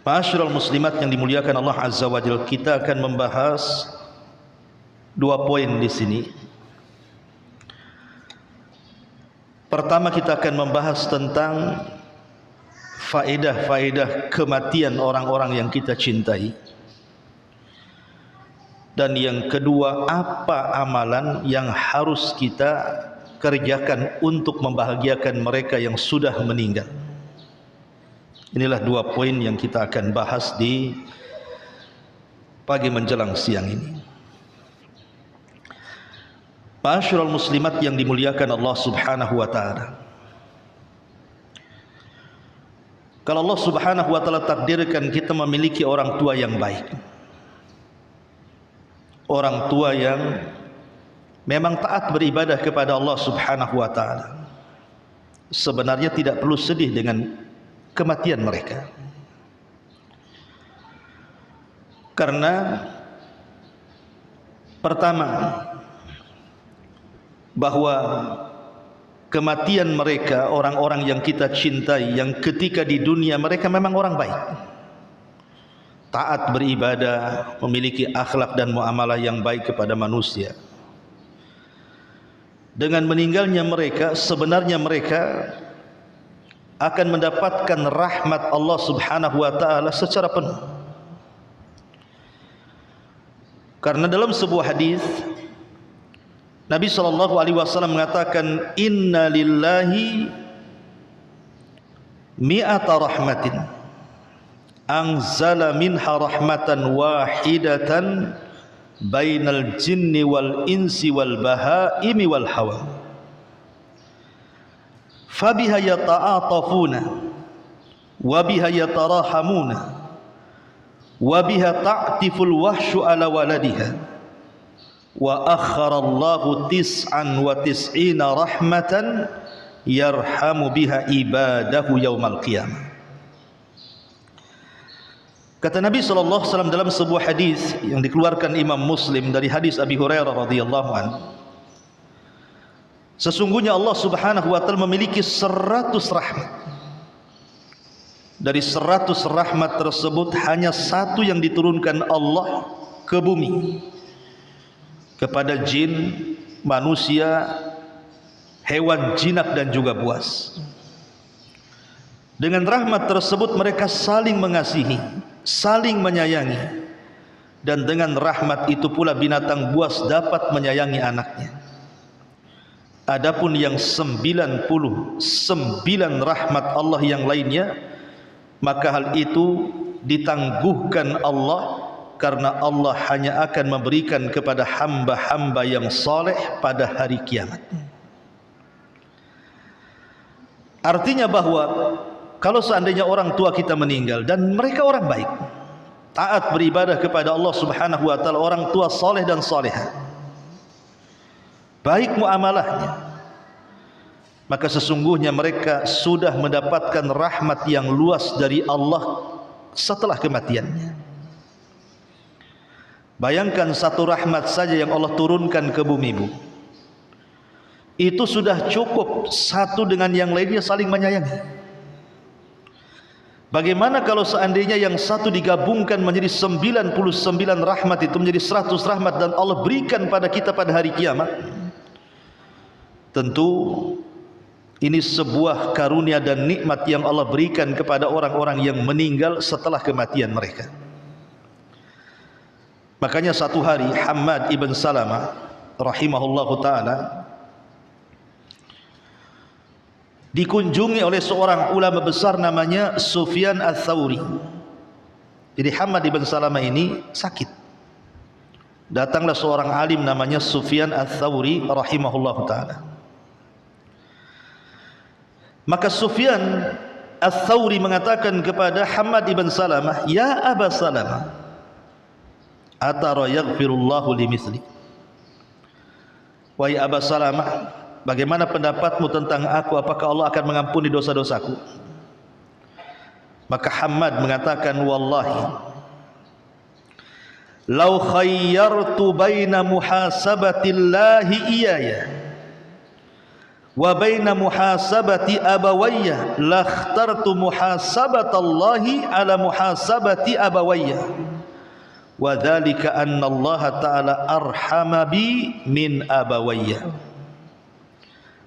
Ma'asyiral muslimat yang dimuliakan Allah Azza wa Jalla, kita akan membahas dua poin di sini. Pertama, kita akan membahas tentang faedah-faedah kematian orang-orang yang kita cintai. Dan yang kedua, apa amalan yang harus kita kerjakan untuk membahagiakan mereka yang sudah meninggal. Inilah dua poin yang kita akan bahas di pagi menjelang siang ini. Ma'asyiral muslimat yang dimuliakan Allah Subhanahu wa taala. Kalau Allah Subhanahu wa taala takdirkan kita memiliki orang tua yang baik, orang tua yang memang taat beribadah kepada Allah Subhanahu wa taala, sebenarnya tidak perlu sedih dengan kematian mereka, karena pertama, bahwa kematian mereka, orang-orang yang kita cintai, yang ketika di dunia mereka memang orang baik, taat beribadah, memiliki akhlak dan muamalah yang baik kepada manusia. Dengan meninggalnya mereka, sebenarnya mereka akan mendapatkan rahmat Allah Subhanahu wa taala secara penuh. Karena dalam sebuah hadis Nabi sallallahu alaihi wasallam mengatakan, inna lillahi mi'ata rahmatin anzala minha rahmatan wahidatan bainal jinni wal insi wal bahaimi wal hawa, fabiha yata'atafuna wa biha yatarahamuna wa biha ta'tiful wahsyu ala waladiha wa akharallahu tis'an wa tis'ina rahmatan yarhamu biha ibadahu yaumal qiyamah. Kata Nabi SAW dalam sebuah hadis yang dikeluarkan Imam Muslim dari hadis Abi Hurairah radhiyallahu anhu, sesungguhnya Allah Subhanahu wa taala memiliki 100 rahmat. Dari 100 rahmat tersebut hanya satu yang diturunkan Allah ke bumi kepada jin, manusia, hewan jinak dan juga buas. Dengan rahmat tersebut mereka saling mengasihi, saling menyayangi, dan dengan rahmat itu pula binatang buas dapat menyayangi anaknya. Adapun yang 99 rahmat Allah yang lainnya, maka hal itu ditangguhkan Allah, karena Allah hanya akan memberikan kepada hamba-hamba yang saleh pada hari kiamat. Artinya bahwa kalau seandainya orang tua kita meninggal dan mereka orang baik, taat beribadah kepada Allah Subhanahu wa taala, orang tua saleh dan salehah, baik muamalahnya, maka sesungguhnya mereka sudah mendapatkan rahmat yang luas dari Allah setelah kematiannya. Bayangkan satu rahmat saja yang Allah turunkan ke bumi, Bu, itu sudah cukup satu dengan yang lainnya saling menyayangi. Bagaimana kalau seandainya yang satu digabungkan menjadi 99 rahmat itu menjadi 100 rahmat dan Allah berikan pada kita pada hari kiamat? Tentu ini sebuah karunia dan nikmat yang Allah berikan kepada orang-orang yang meninggal setelah kematian mereka. Makanya satu hari Hammad ibn Salamah rahimahullahu ta'ala dikunjungi oleh seorang ulama besar namanya Sufyan Ats-Tsauri. Jadi Hammad ibn Salamah ini sakit. Datanglah seorang alim namanya Sufyan Ats-Tsauri rahimahullahu ta'ala. Maka Sufyan Ats-Tsauri mengatakan kepada Hammad ibn Salamah, ya Aba Salamah, atara yaghfirullahu limithli. Wahai Aba Salamah, bagaimana pendapatmu tentang aku? Apakah Allah akan mengampuni dosa-dosaku? Maka Hammad mengatakan, wallahi lau khayyartu baina muhasabatillahi iyaya wa baina muhasabati abawayya lakhtartu muhasabatallahi ala muhasabati abawayya wa dzalika anna Allah ta'ala arhama bi min abawayya.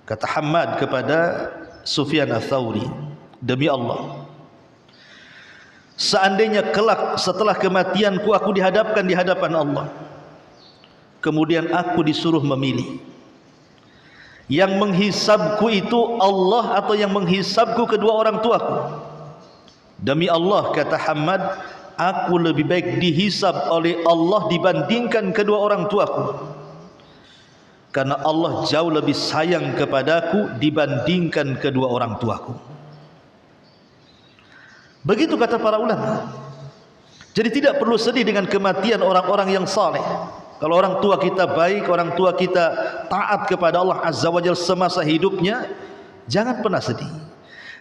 Kata Hammad kepada Sufyan Ats-Tsauri, demi Allah, seandainya kelak setelah kematianku aku dihadapkan di hadapan Allah, kemudian aku disuruh memilih, yang menghisabku itu Allah atau yang menghisabku kedua orang tuaku, demi Allah, kata Hammad, aku lebih baik dihisab oleh Allah dibandingkan kedua orang tuaku, karena Allah jauh lebih sayang kepadaku dibandingkan kedua orang tuaku. Begitu kata para ulama. Jadi tidak perlu sedih dengan kematian orang-orang yang saleh. Kalau orang tua kita baik, orang tua kita taat kepada Allah Azza wa Jalla semasa hidupnya, jangan pernah sedih.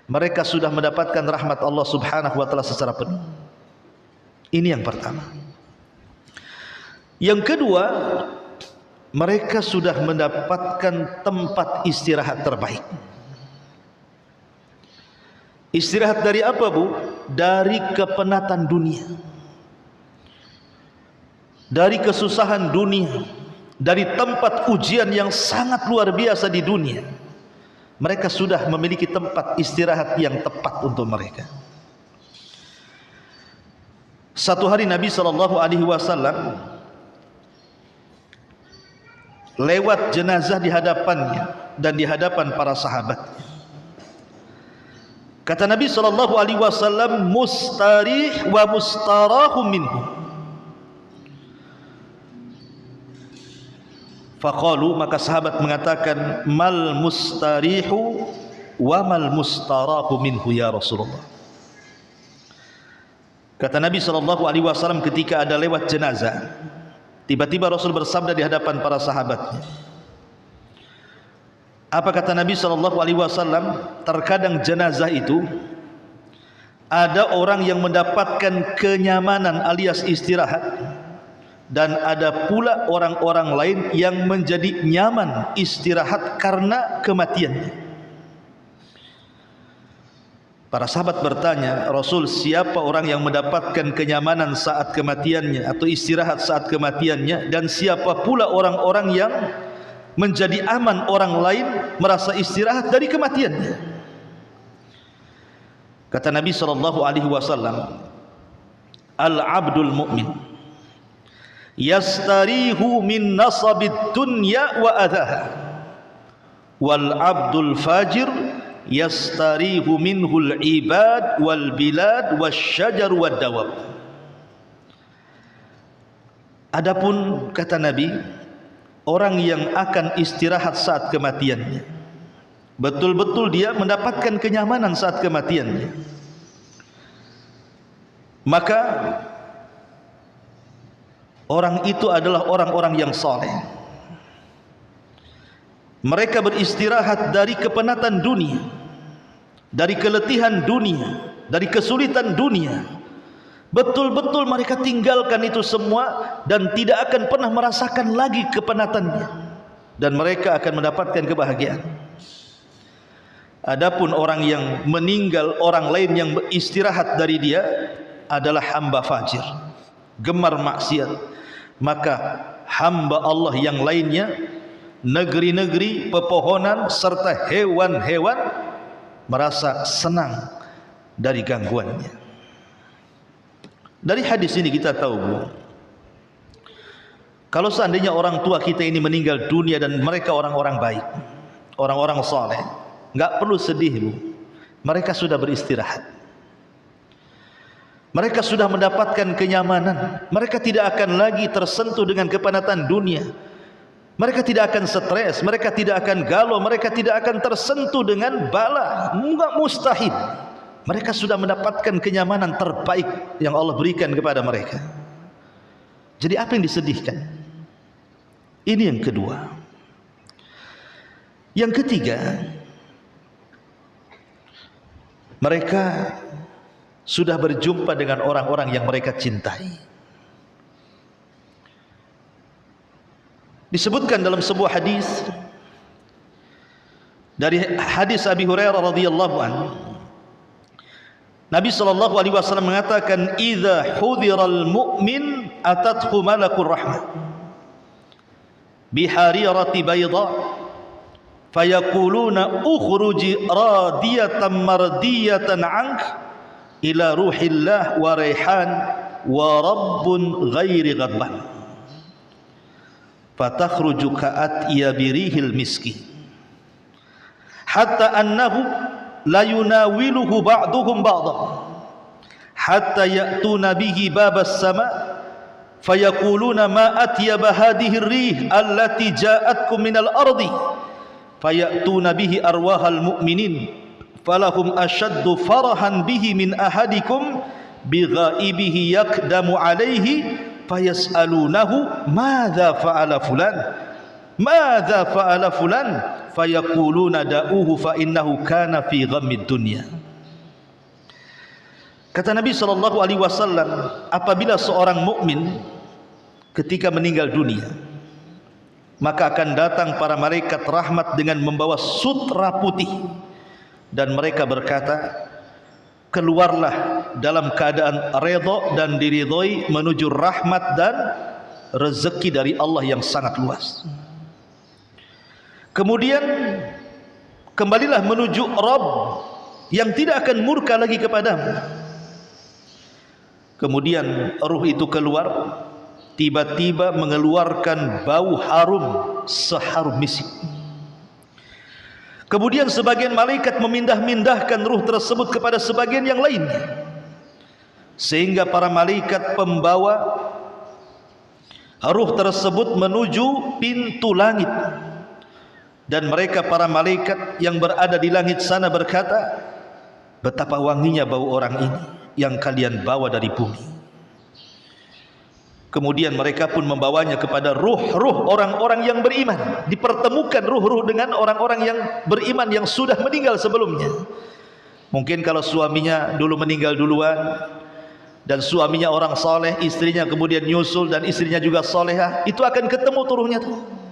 Mereka sudah mendapatkan rahmat Allah Subhanahu wa taala secara penuh. Ini yang pertama. Yang kedua, mereka sudah mendapatkan tempat istirahat terbaik. Istirahat dari apa, Bu? Dari kepenatan dunia, dari kesusahan dunia, dari tempat ujian yang sangat luar biasa di dunia. Mereka sudah memiliki tempat istirahat yang tepat untuk mereka. Satu hari Nabi SAW lewat jenazah di hadapannya dan di hadapan para sahabatnya. Kata Nabi SAW, mustarih wa mustarahu minhu. Faqalu, maka sahabat mengatakan, mal mustarihu wa mal mustarahu minhu ya Rasulullah. Kata Nabi SAW ketika ada lewat jenazah, tiba-tiba Rasul bersabda di hadapan para sahabatnya. Apa kata Nabi SAW? Terkadang jenazah itu ada orang yang mendapatkan kenyamanan alias istirahat, dan ada pula orang-orang lain yang menjadi nyaman istirahat karena kematiannya. Para sahabat bertanya, Rasul, siapa orang yang mendapatkan kenyamanan saat kematiannya atau istirahat saat kematiannya, dan siapa pula orang-orang yang menjadi aman orang lain merasa istirahat dari kematiannya? Kata Nabi SAW, al-abdul mu'min yastarihu min nasabid dunya wa adhaha, wal abdul fajir yastarihu minhul ibad wal bilad wasyajar wad dawab. Adapun kata Nabi, orang yang akan istirahat saat kematiannya, betul-betul dia mendapatkan kenyamanan saat kematiannya, maka orang itu adalah orang-orang yang saleh. Mereka beristirahat dari kepenatan dunia, dari keletihan dunia, dari kesulitan dunia. Betul-betul mereka tinggalkan itu semua dan tidak akan pernah merasakan lagi kepenatannya, dan mereka akan mendapatkan kebahagiaan. Adapun orang yang meninggal, orang lain yang beristirahat dari dia adalah hamba fajir, gemar maksiat, maka hamba Allah yang lainnya, negeri-negeri, pepohonan serta hewan-hewan merasa senang dari gangguannya. Dari hadis ini kita tahu, Bu, kalau seandainya orang tua kita ini meninggal dunia dan mereka orang-orang baik, orang-orang saleh, enggak perlu sedih, Bu. Mereka sudah beristirahat. Mereka sudah mendapatkan kenyamanan. Mereka tidak akan lagi tersentuh dengan kepenatan dunia. Mereka tidak akan stres, mereka tidak akan galau, mereka tidak akan tersentuh dengan bala. Enggak, mustahil. Mereka sudah mendapatkan kenyamanan terbaik yang Allah berikan kepada mereka. Jadi apa yang disedihkan? Ini yang kedua. Yang ketiga, mereka sudah berjumpa dengan orang-orang yang mereka cintai. Disebutkan dalam sebuah hadis, Dari hadis Abi Hurairah radhiyallahu anhu, Nabi sallallahu alaihi wasallam mengatakan, "Idza hudhiral mu'min atathu malakur rahmah biharirati bayda fayaquluna ukhruji radiyatan mardiyatan 'ank ila ruhillah wa raihan wa rabbun ghairi ghadban fatakhruju ka'atiya birihil miski hatta annahu la yunawiluhu ba'duhum ba'dha hatta ya'tuna bihi babas sama fayaquluna ma atyaba hadhihi ar-rih allati ja'atkum minal ardi faya'tuna bihi arwahal mu'minin falahum ashaddu farahan bihi min ahadikum bighaibihi yakdamu alaihi fayas'alunahu madza fa'ala fulan madza fa'ala fulan fayaquluna da'uhu fa innahu kana fi ghammid dunya. Kata Nabi sallallahu alaihi wasallam, apabila seorang mukmin ketika meninggal dunia, maka akan datang para malaikat rahmat dengan membawa sutra putih, dan mereka berkata, keluarlah dalam keadaan redha dan diridhoi menuju rahmat dan rezeki dari Allah yang sangat luas. Kemudian kembalilah menuju Rabb yang tidak akan murka lagi kepadamu. Kemudian ruh itu keluar, tiba-tiba mengeluarkan bau harum seharum misk. Kemudian sebagian malaikat memindah-mindahkan ruh tersebut kepada sebagian yang lainnya, sehingga para malaikat pembawa ruh tersebut menuju pintu langit. Dan mereka para malaikat yang berada di langit sana berkata, betapa wanginya bau orang ini yang kalian bawa dari bumi. Kemudian mereka pun membawanya kepada ruh-ruh orang-orang yang beriman. Dipertemukan ruh-ruh dengan orang-orang yang beriman yang sudah meninggal sebelumnya. Mungkin kalau suaminya dulu meninggal duluan, dan suaminya orang soleh, istrinya kemudian nyusul, dan istrinya juga solehah, itu akan ketemu turuhnya tuh.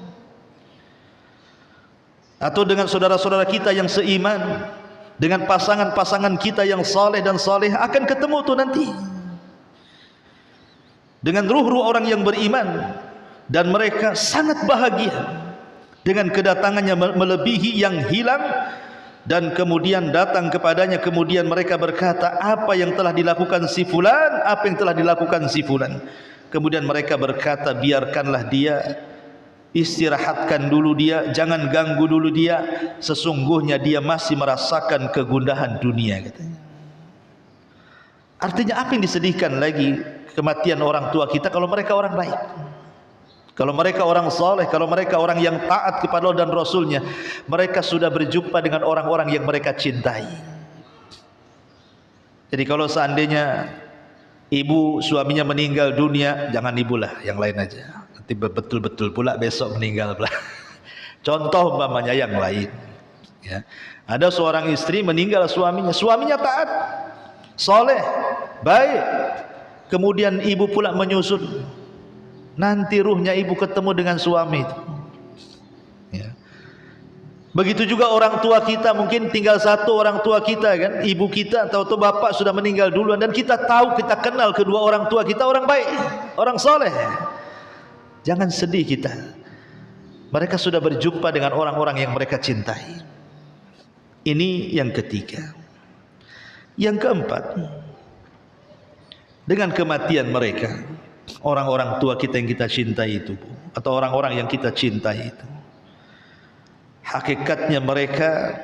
Atau dengan saudara-saudara kita yang seiman, dengan pasangan-pasangan kita yang saleh dan saleh, akan ketemu tuh nanti dengan ruh-ruh orang yang beriman, dan mereka sangat bahagia dengan kedatangannya melebihi yang hilang. Dan kemudian datang kepadanya, kemudian mereka berkata, apa yang telah dilakukan si fulan, apa yang telah dilakukan si fulan. Kemudian mereka berkata, biarkanlah dia, istirahatkan dulu dia, jangan ganggu dulu dia, sesungguhnya dia masih merasakan kegundahan dunia, katanya. Artinya apa yang disedihkan lagi kematian orang tua kita kalau mereka orang baik, kalau mereka orang saleh, kalau mereka orang yang taat kepada Allah dan Rasulnya, mereka sudah berjumpa dengan orang-orang yang mereka cintai. Jadi kalau seandainya ibu suaminya meninggal dunia, jangan ibu lah, yang lain aja. Nanti betul-betul pula besok meninggal pula. Contoh umpamanya yang lain, ya. Ada seorang istri meninggal suaminya taat, soleh, baik. Kemudian ibu pula menyusul. Nanti ruhnya ibu ketemu dengan suami itu, ya. Begitu juga orang tua kita, mungkin tinggal satu orang tua kita kan, ibu kita atau bapak sudah meninggal duluan, dan kita tahu, kita kenal kedua orang tua kita orang baik, orang soleh. Jangan sedih kita. Mereka sudah berjumpa dengan orang-orang yang mereka cintai. Ini yang ketiga. Yang keempat, dengan kematian mereka, orang-orang tua kita yang kita cintai itu, atau orang-orang yang kita cintai itu, hakikatnya mereka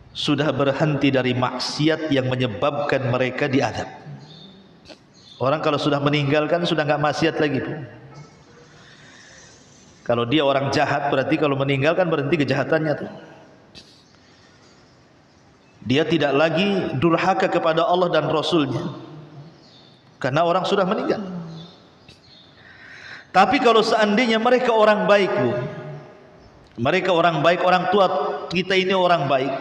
sudah berhenti dari maksiat yang menyebabkan mereka diazab. Orang kalau sudah meninggalkan sudah enggak maksiat lagi, Bu. Kalau dia orang jahat, berarti kalau meninggalkan berhenti kejahatannya tuh. Dia tidak lagi durhaka kepada Allah dan Rasulnya, karena orang sudah meninggal. Tapi kalau seandainya mereka orang baik, Bu, mereka orang baik, orang tua kita ini orang baik,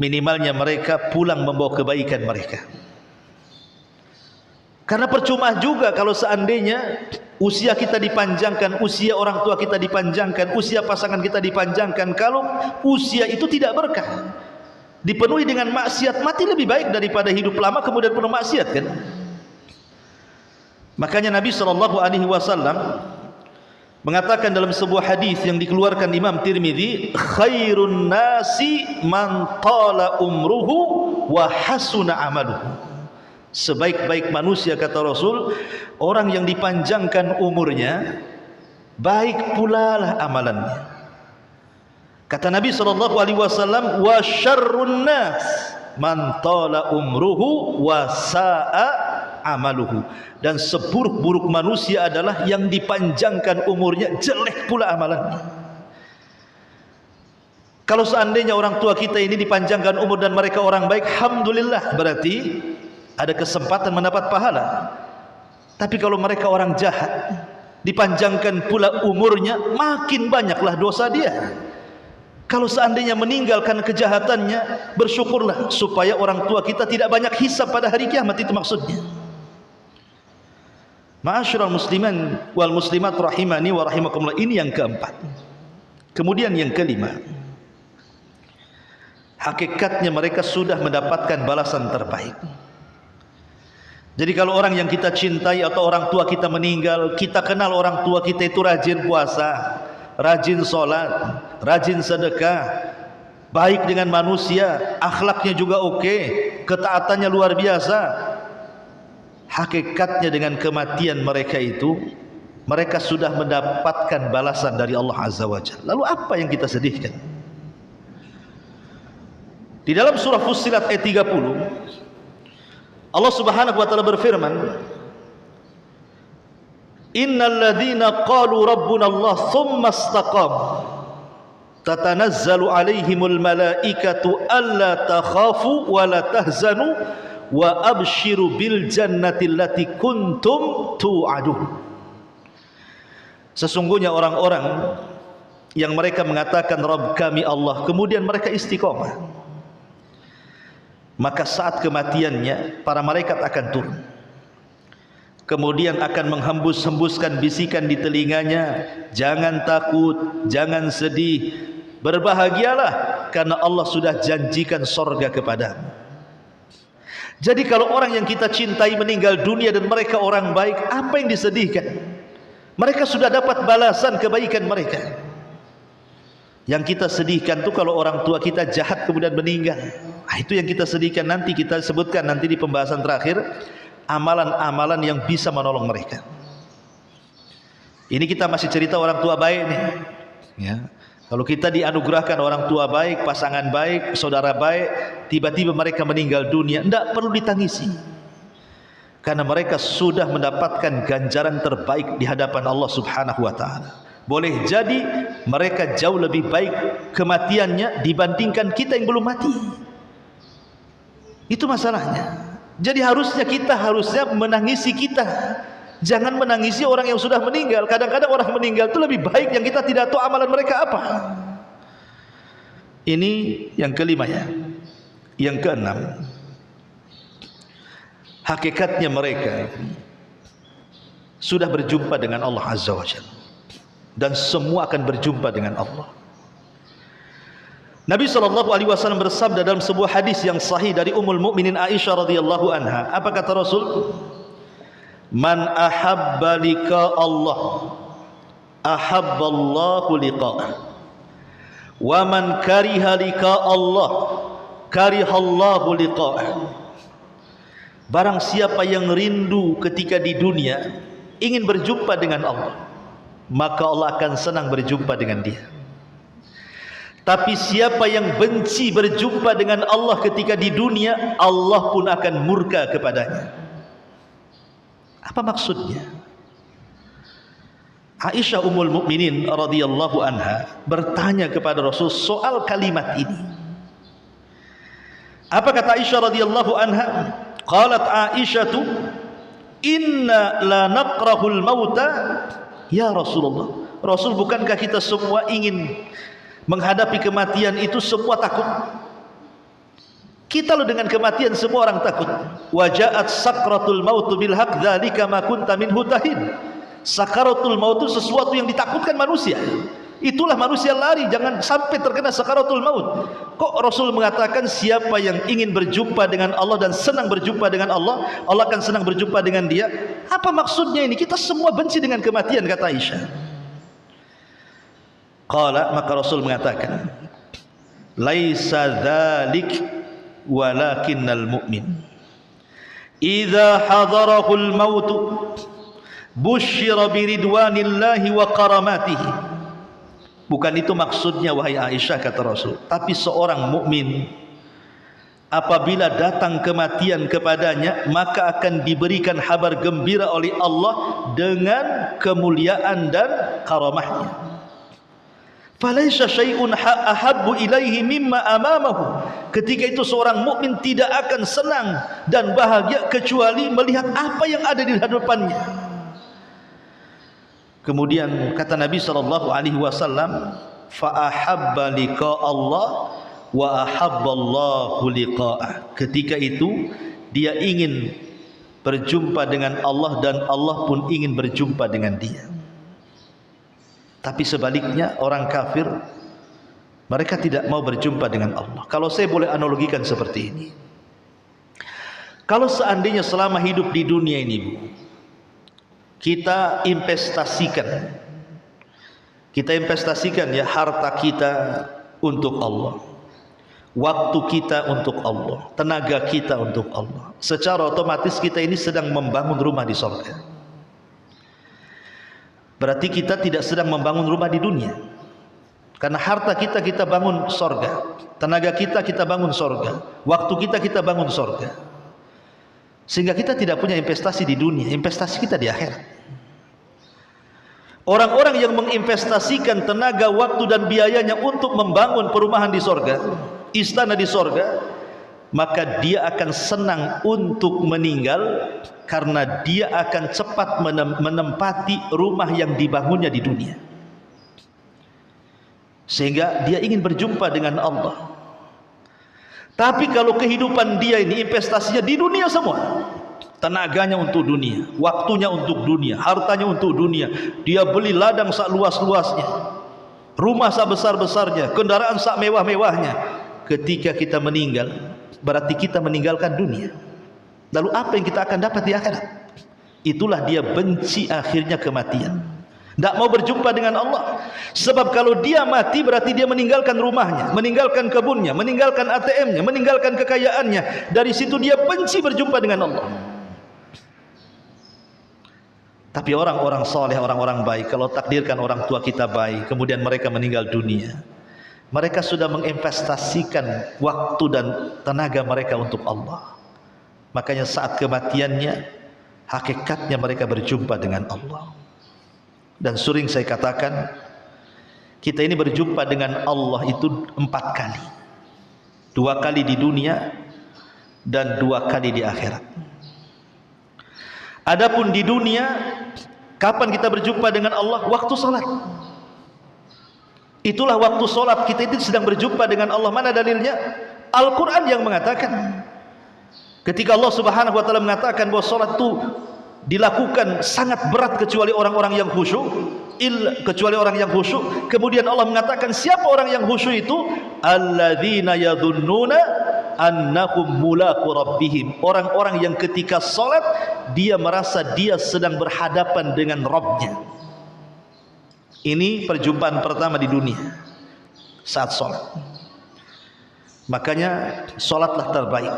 minimalnya mereka pulang membawa kebaikan mereka. Karena percuma juga kalau seandainya usia kita dipanjangkan, usia orang tua kita dipanjangkan, usia pasangan kita dipanjangkan. Kalau usia itu tidak berkah, dipenuhi dengan maksiat, mati lebih baik daripada hidup lama kemudian penuh maksiat, kan? Makanya Nabi SAW mengatakan dalam sebuah hadis yang dikeluarkan Imam Tirmidzi, khairun nasi man tala umruhu wa hasuna amaluhu. Sebaik-baik manusia, kata Rasul, orang yang dipanjangkan umurnya, baik pula lah amalannya. Kata Nabi SAW, wa syarrun nas man tala umruhu wa sa'a amaluhu. Dan seburuk-buruk manusia adalah yang dipanjangkan umurnya, jelek pula amalannya. Kalau seandainya orang tua kita ini dipanjangkan umur dan mereka orang baik, alhamdulillah, berarti ada kesempatan mendapat pahala. Tapi kalau mereka orang jahat, dipanjangkan pula umurnya, makin banyaklah dosa dia. Kalau seandainya meninggalkan kejahatannya, bersyukurlah supaya orang tua kita tidak banyak hisab pada hari kiamat, itu maksudnya. Ma'asyiral musliman wal muslimat rahimani wa rahimakumullah. Ini yang keempat. Kemudian yang kelima, hakikatnya mereka sudah mendapatkan balasan terbaik. Jadi kalau orang yang kita cintai atau orang tua kita meninggal, kita kenal orang tua kita itu rajin puasa, rajin sholat, rajin sedekah, baik dengan manusia, akhlaknya juga oke, ketaatannya luar biasa. Hakikatnya dengan kematian mereka itu, mereka sudah mendapatkan balasan dari Allah Azza wa Jalla. Lalu apa yang kita sedihkan? Di dalam surah Fussilat ayat 30, Allah Subhanahu wa taala berfirman, innal ladzina qalu rabbuna Allah tsumma istaqamu tatanazzalu alaihimul malaikatu alla takhafu wa la tahzanu wa abshiru bil jannati allati kuntum tu'adun. Sesungguhnya orang-orang yang mereka mengatakan Rabb kami Allah, kemudian mereka istiqomah, maka saat kematiannya para malaikat akan turun, kemudian akan menghembus-hembuskan bisikan di telinganya, jangan takut, jangan sedih, berbahagialah karena Allah sudah janjikan sorga kepadamu. Jadi kalau orang yang kita cintai meninggal dunia dan mereka orang baik, apa yang disedihkan? Mereka sudah dapat balasan kebaikan mereka. Yang kita sedihkan itu kalau orang tua kita jahat kemudian meninggal. Itu yang kita sedihkan. Nanti kita sebutkan nanti di pembahasan terakhir amalan-amalan yang bisa menolong mereka. Ini kita masih cerita orang tua baik nih, ya. Kalau kita dianugerahkan orang tua baik, pasangan baik, saudara baik, tiba-tiba mereka meninggal dunia, tidak perlu ditangisi, karena mereka sudah mendapatkan ganjaran terbaik di hadapan Allah Subhanahu wa taala. Boleh jadi mereka jauh lebih baik kematiannya dibandingkan kita yang belum mati. Itu masalahnya. Jadi kita harusnya menangisi kita, jangan menangisi orang yang sudah meninggal. Kadang-kadang orang meninggal itu lebih baik yang kita tidak tahu amalan mereka apa. Ini yang kelima ya. Yang keenam, hakikatnya mereka sudah berjumpa dengan Allah Azza wa Jalla, dan semua akan berjumpa dengan Allah. Nabi SAW bersabda dalam sebuah hadis yang sahih dari Ummul Mukminin Aisyah radhiyallahu anha. Apa kata Rasul? Man ahabba liqa Allah ahabballahu liqa'ah, wa man kariha liqa Allah karihallahu liqa'ah. Barang siapa yang rindu ketika di dunia ingin berjumpa dengan Allah, maka Allah akan senang berjumpa dengan dia. Tapi siapa yang benci berjumpa dengan Allah ketika di dunia, Allah pun akan murka kepadanya. Apa maksudnya? Aisyah Ummul Mukminin radhiyallahu anha bertanya kepada Rasul soal kalimat ini. Apa kata Aisyah radhiyallahu anha? Qalat Aisyatu, inna la naqrahul mauta ya Rasulullah. Rasul, bukankah kita semua ingin menghadapi kematian itu, semua takut? Kita loh dengan kematian semua orang takut. Wajaat sakratul maut bil haq dzalika ma kunta minhu tahid. Sakaratul maut itu sesuatu yang ditakutkan manusia. Itulah manusia lari, jangan sampai terkena sakaratul maut. Kok Rasul mengatakan siapa yang ingin berjumpa dengan Allah dan senang berjumpa dengan Allah, Allah akan senang berjumpa dengan dia? Apa maksudnya ini? Kita semua benci dengan kematian, kata Aisyah. Qala, maka Rasul mengatakan, laisa dzalik walakinnal mu'min idza hadarahul maut busyira biridwanillahi wa karamatihi. Bukan itu maksudnya wahai Aisyah, kata Rasul. Tapi seorang mukmin apabila datang kematian kepadanya, maka akan diberikan kabar gembira oleh Allah dengan kemuliaan dan karamahnya. Falaisa syai'un ahabbu ilaihi mimma amamahu. Ketika itu seorang mukmin tidak akan senang dan bahagia kecuali melihat apa yang ada di hadapannya. Kemudian kata Nabi SAW, fa ahabba liqa Allah wa ahabballahu liqa'ah. Ketika itu dia ingin berjumpa dengan Allah dan Allah pun ingin berjumpa dengan dia. Tapi sebaliknya orang kafir, mereka tidak mau berjumpa dengan Allah. Kalau saya boleh analogikan seperti ini, kalau seandainya selama hidup di dunia ini, Bu, kita investasikan ya harta kita untuk Allah, waktu kita untuk Allah, tenaga kita untuk Allah. Secara otomatis kita ini sedang membangun rumah di surga. Berarti kita tidak sedang membangun rumah di dunia. Karena harta kita bangun surga, tenaga kita bangun surga, waktu kita bangun surga. Sehingga kita tidak punya investasi di dunia, investasi kita di akhirat. Orang-orang yang menginvestasikan tenaga, waktu dan biayanya untuk membangun perumahan di sorga, istana di sorga, maka dia akan senang untuk meninggal karena dia akan cepat menempati rumah yang dibangunnya di dunia. Sehingga dia ingin berjumpa dengan Allah. Tapi kalau kehidupan dia ini investasinya di dunia semua, tenaganya untuk dunia, waktunya untuk dunia, hartanya untuk dunia, dia beli ladang sak luas-luasnya, rumah sak besar-besarnya, kendaraan sak mewah-mewahnya. Ketika kita meninggal, berarti kita meninggalkan dunia. Lalu apa yang kita akan dapat di akhirat? Itulah dia benci akhirnya kematian. Tidak mau berjumpa dengan Allah. Sebab kalau dia mati berarti dia meninggalkan rumahnya, meninggalkan kebunnya, meninggalkan ATM-nya, meninggalkan kekayaannya. Dari situ dia benci berjumpa dengan Allah. Tapi orang-orang soleh, orang-orang baik, kalau takdirkan orang tua kita baik, kemudian mereka meninggal dunia, mereka sudah menginvestasikan waktu dan tenaga mereka untuk Allah. Makanya saat kematiannya, hakikatnya mereka berjumpa dengan Allah. Dan sering saya katakan, kita ini berjumpa dengan Allah itu 4 kali. 2 kali di dunia dan 2 kali di akhirat. Adapun di dunia, kapan kita berjumpa dengan Allah? Waktu salat. Itulah waktu salat kita itu sedang berjumpa dengan Allah. Mana dalilnya? Al-Quran yang mengatakan, ketika Allah Subhanahu wa ta'ala mengatakan bahwa salat itu dilakukan sangat berat kecuali orang-orang yang khusyuk, kecuali orang yang khusyuk. Kemudian Allah mengatakan siapa orang yang khusyuk itu? Alladzina yadhunnuna annahum mulaqu rabbihim. Orang-orang yang ketika salat dia merasa dia sedang berhadapan dengan Rabbnya. Ini perjumpaan pertama di dunia saat salat. Makanya salatlah terbaik.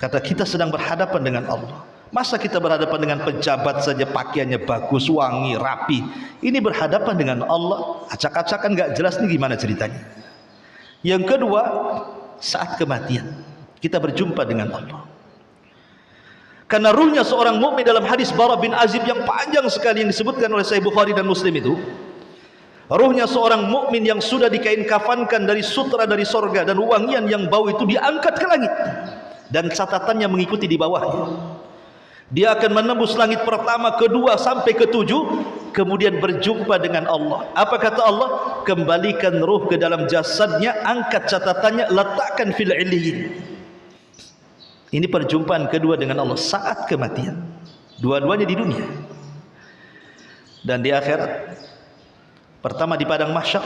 Kata kita sedang berhadapan dengan Allah. Masa kita berhadapan dengan pejabat saja pakaiannya bagus, wangi, rapi. Ini berhadapan dengan Allah, acak-acakan gak jelas nih gimana ceritanya. Yang kedua, saat kematian kita berjumpa dengan Allah. Karena ruhnya seorang mukmin dalam hadis Bara bin Azib yang panjang sekali yang disebutkan oleh Sahih Bukhari dan Muslim itu, ruhnya seorang mukmin yang sudah dikain kafankan dari sutra dari sorga dan wangian yang bau itu diangkat ke langit dan catatannya mengikuti di bawahnya. Dia akan menembus langit pertama, kedua sampai ketujuh, kemudian berjumpa dengan Allah. Apa kata Allah? Kembalikan ruh ke dalam jasadnya, angkat catatannya, letakkan fil illiyin. Ini perjumpaan kedua dengan Allah saat kematian. Dua-duanya di dunia. dan di akhirat. Pertama di padang mahsyar,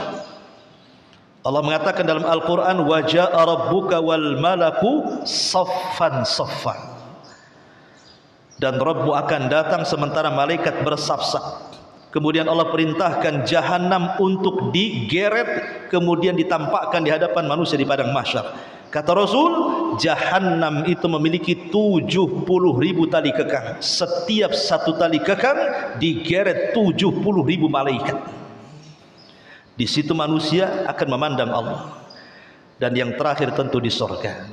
Allah mengatakan dalam Al-Quran, wa ja'a rabbuka wal malaku saffan saffan, dan Rabbmu akan datang sementara malaikat bersaf-saf. Kemudian Allah perintahkan jahanam untuk digeret, kemudian ditampakkan di hadapan manusia di padang mahsyar. Kata Rasul, jahanam itu memiliki 70.000 tali kekang. Setiap satu tali kekang digeret 70.000 malaikat. Di situ manusia akan memandang Allah. Dan yang terakhir tentu di surga.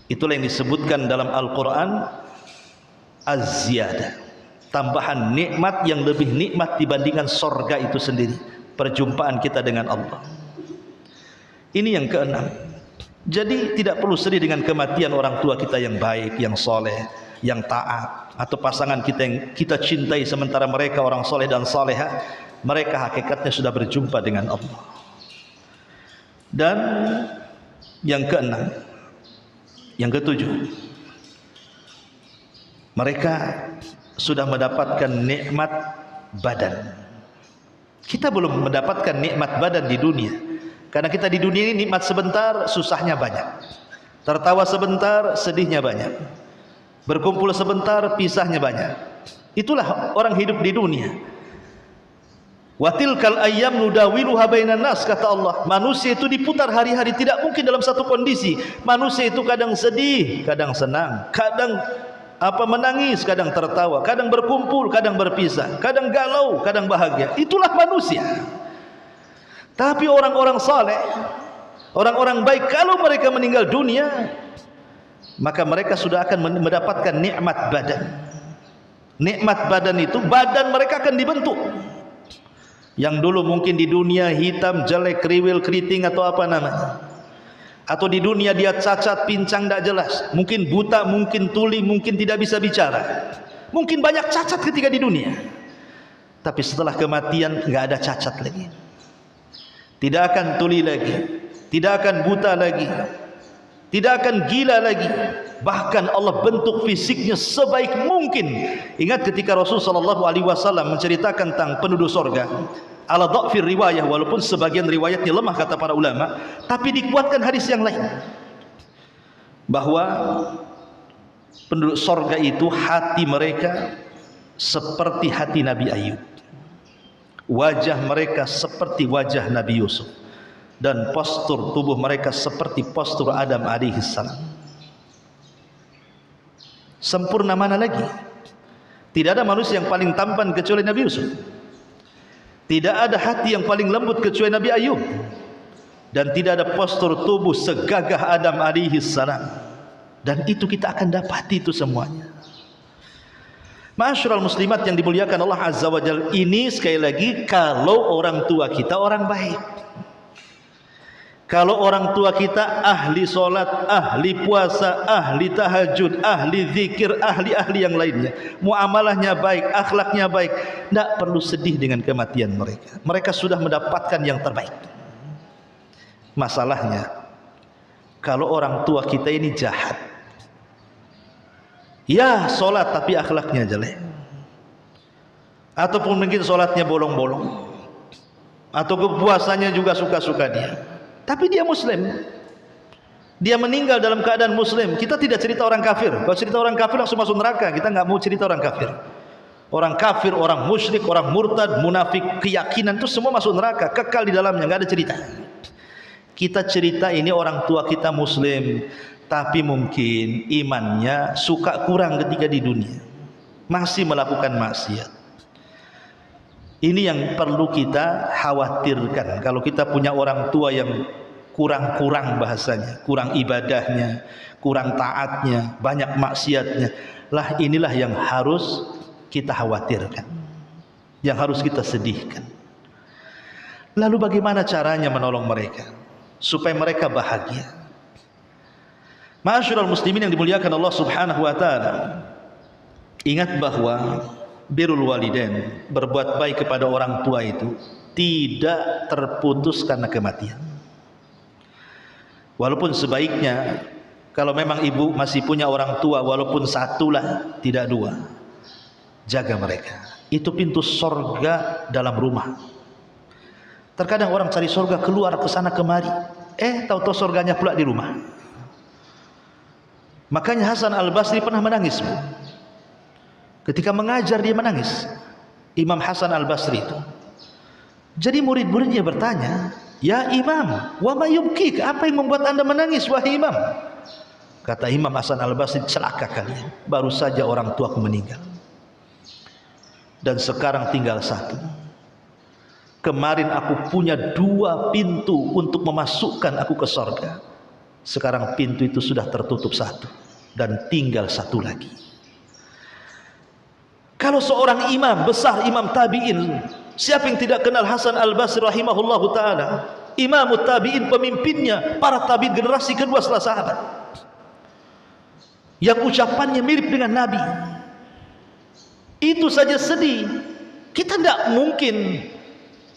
Itulah yang disebutkan dalam Al-Quran az-ziyadah, tambahan nikmat yang lebih nikmat dibandingkan surga itu sendiri, perjumpaan kita dengan Allah. Ini yang keenam. Jadi tidak perlu sedih dengan kematian orang tua kita yang baik, yang soleh, yang taat, atau pasangan kita yang kita cintai sementara mereka orang soleh dan soleha, mereka hakikatnya sudah berjumpa dengan Allah. Dan yang keenam, yang ketujuh, mereka sudah mendapatkan nikmat badan. Kita belum mendapatkan nikmat badan di dunia. Karena kita di dunia ini nikmat sebentar, susahnya banyak. Tertawa sebentar, sedihnya banyak. Berkumpul sebentar, pisahnya banyak. Itulah orang hidup di dunia. Wa tilkal ayyam nudawiluha bainan nas, kata Allah. Manusia itu diputar hari-hari, tidak mungkin dalam satu kondisi. Manusia itu kadang sedih, kadang senang, kadang menangis, kadang tertawa, kadang berkumpul, kadang berpisah, kadang galau, kadang bahagia. Itulah manusia. Tapi orang-orang saleh, orang-orang baik, kalau mereka meninggal dunia, maka mereka sudah akan mendapatkan nikmat badan. Nikmat badan itu, badan mereka akan dibentuk. Yang dulu mungkin di dunia hitam, jelek, kriwil, keriting atau apa namanya, atau di dunia dia cacat, pincang, tidak jelas, mungkin buta, mungkin tuli, mungkin tidak bisa bicara, mungkin banyak cacat ketika di dunia. Tapi setelah kematian nggak ada cacat lagi, tidak akan tuli lagi, tidak akan buta lagi, tidak akan gila lagi. Bahkan Allah bentuk fisiknya sebaik mungkin. Ingat ketika Rasulullah SAW menceritakan tentang penduduk surga, ala dha'fir riwayah, walaupun sebagian riwayatnya lemah kata para ulama, tapi dikuatkan hadis yang lain, bahwa penduduk surga itu hati mereka seperti hati Nabi Ayub, wajah mereka seperti wajah Nabi Yusuf, dan postur tubuh mereka seperti postur Adam alaihissalam. Sempurna mana lagi? Tidak ada manusia yang paling tampan kecuali Nabi Yusuf. Tidak ada hati yang paling lembut kecuali Nabi Ayub. Dan tidak ada postur tubuh segagah Adam alaihissalam. Dan itu kita akan dapati itu semuanya. Ma'asyiral muslimat yang dimuliakan Allah Azza wa Jalla, ini sekali lagi kalau orang tua kita orang baik. Kalau orang tua kita ahli solat, ahli puasa, ahli tahajud, ahli zikir, ahli-ahli yang lainnya, muamalahnya baik, akhlaknya baik, tidak perlu sedih dengan kematian mereka. Mereka sudah mendapatkan yang terbaik. Masalahnya, kalau orang tua kita ini jahat, ya solat tapi akhlaknya jelek, ataupun mungkin solatnya bolong-bolong, atau puasanya juga suka-suka dia, tapi dia muslim, dia meninggal dalam keadaan muslim. Kita tidak cerita orang kafir. Kalau cerita orang kafir langsung masuk neraka. Kita nggak mau cerita orang kafir. Orang kafir, orang musyrik, orang murtad, munafik, keyakinan itu semua masuk neraka, kekal di dalamnya, nggak ada cerita. Kita cerita ini orang tua kita muslim, tapi mungkin imannya suka kurang ketika di dunia, masih melakukan maksiat. Ini yang perlu kita khawatirkan. Kalau kita punya orang tua yang kurang-kurang bahasanya, kurang ibadahnya, kurang taatnya, banyak maksiatnya, lah inilah yang harus kita khawatirkan, yang harus kita sedihkan. Lalu bagaimana caranya menolong mereka supaya mereka bahagia? Ma'asyiral muslimin yang dimuliakan Allah Subhanahu wa taala, ingat bahwa birrul walidain, berbuat baik kepada orang tua itu tidak terputus karena kematian. Walaupun sebaiknya kalau memang ibu masih punya orang tua, walaupun satu lah, tidak dua, jaga mereka. itu pintu sorga dalam rumah. Terkadang orang cari sorga keluar ke sana kemari, tahu-tahu sorganya pula di rumah. Makanya Hasan Al-Basri pernah menangis, Bu. Ketika mengajar dia menangis, Imam Hasan Al-Basri itu. Jadi murid-muridnya bertanya, "Ya Imam, wa ma yubkik? Apa yang membuat Anda menangis, wahai Imam?" Kata Imam Hasan Al-Basri, "Celaka kalian, baru saja orang tuaku meninggal. Dan sekarang tinggal satu. Kemarin aku punya 2 pintu untuk memasukkan aku ke sorga. Sekarang pintu itu sudah tertutup satu, dan tinggal satu lagi." Kalau seorang imam besar, imam tabi'in, siapa yang tidak kenal Hasan Al-Basri rahimahullahu ta'ala, imam tabi'in, pemimpinnya para tabi'in generasi kedua setelah sahabat, yang ucapannya mirip dengan Nabi. Itu saja sedih. Kita tidak mungkin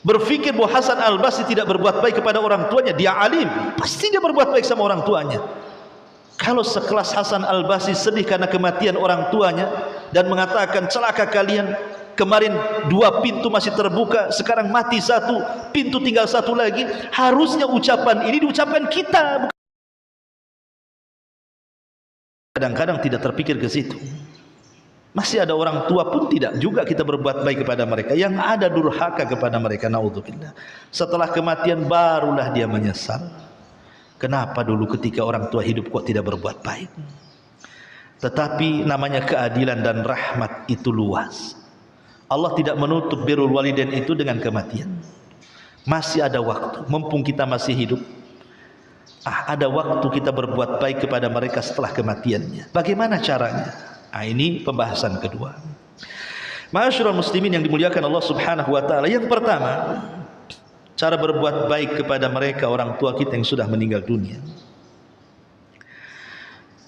berpikir bahwa Hasan Al-Basri tidak berbuat baik kepada orang tuanya. Dia alim, pasti dia berbuat baik sama orang tuanya. Kalau sekelas Hasan Al-Basri sedih karena kematian orang tuanya dan mengatakan, "Celaka kalian, kemarin 2 pintu masih terbuka, sekarang mati satu, pintu tinggal satu lagi." Harusnya ucapan ini diucapkan kita. Kadang-kadang tidak terpikir ke situ. Masih ada orang tua pun tidak juga kita berbuat baik kepada mereka, yang ada durhaka kepada mereka, naudzubillah. Setelah kematian barulah dia menyesal. Kenapa dulu ketika orang tua hidup kok tidak berbuat baik? Tetapi namanya keadilan dan rahmat itu luas. Allah tidak menutup birrul walidain itu dengan kematian. Masih ada waktu, mumpung kita masih hidup. Ada waktu kita berbuat baik kepada mereka setelah kematiannya. Bagaimana caranya? Ini pembahasan kedua. Ma'asyiral muslimin yang dimuliakan Allah Subhanahu wa taala. Yang pertama, cara berbuat baik kepada mereka orang tua kita yang sudah meninggal dunia.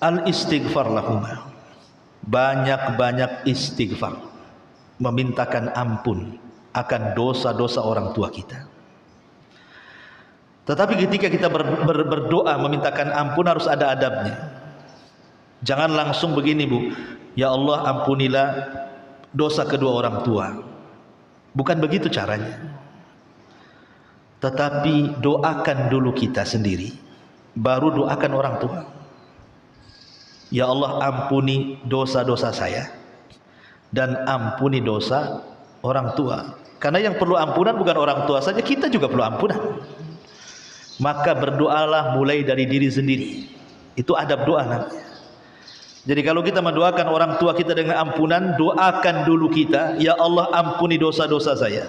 Al-istighfar lahuma. Banyak-banyak istighfar, memintakan ampun akan dosa-dosa orang tua kita. Tetapi ketika kita berdoa memintakan ampun harus ada adabnya. Jangan langsung begini, Bu, "Ya Allah, ampunilah dosa kedua orang tua." Bukan begitu caranya. Tetapi doakan dulu kita sendiri, baru doakan orang tua. "Ya Allah, ampuni dosa-dosa saya dan ampuni dosa orang tua." Karena yang perlu ampunan bukan orang tua saja, kita juga perlu ampunan. Maka berdoalah mulai dari diri sendiri. Itu adab doa namanya. Jadi kalau kita mendoakan orang tua kita dengan ampunan, doakan dulu kita, "Ya Allah, ampuni dosa-dosa saya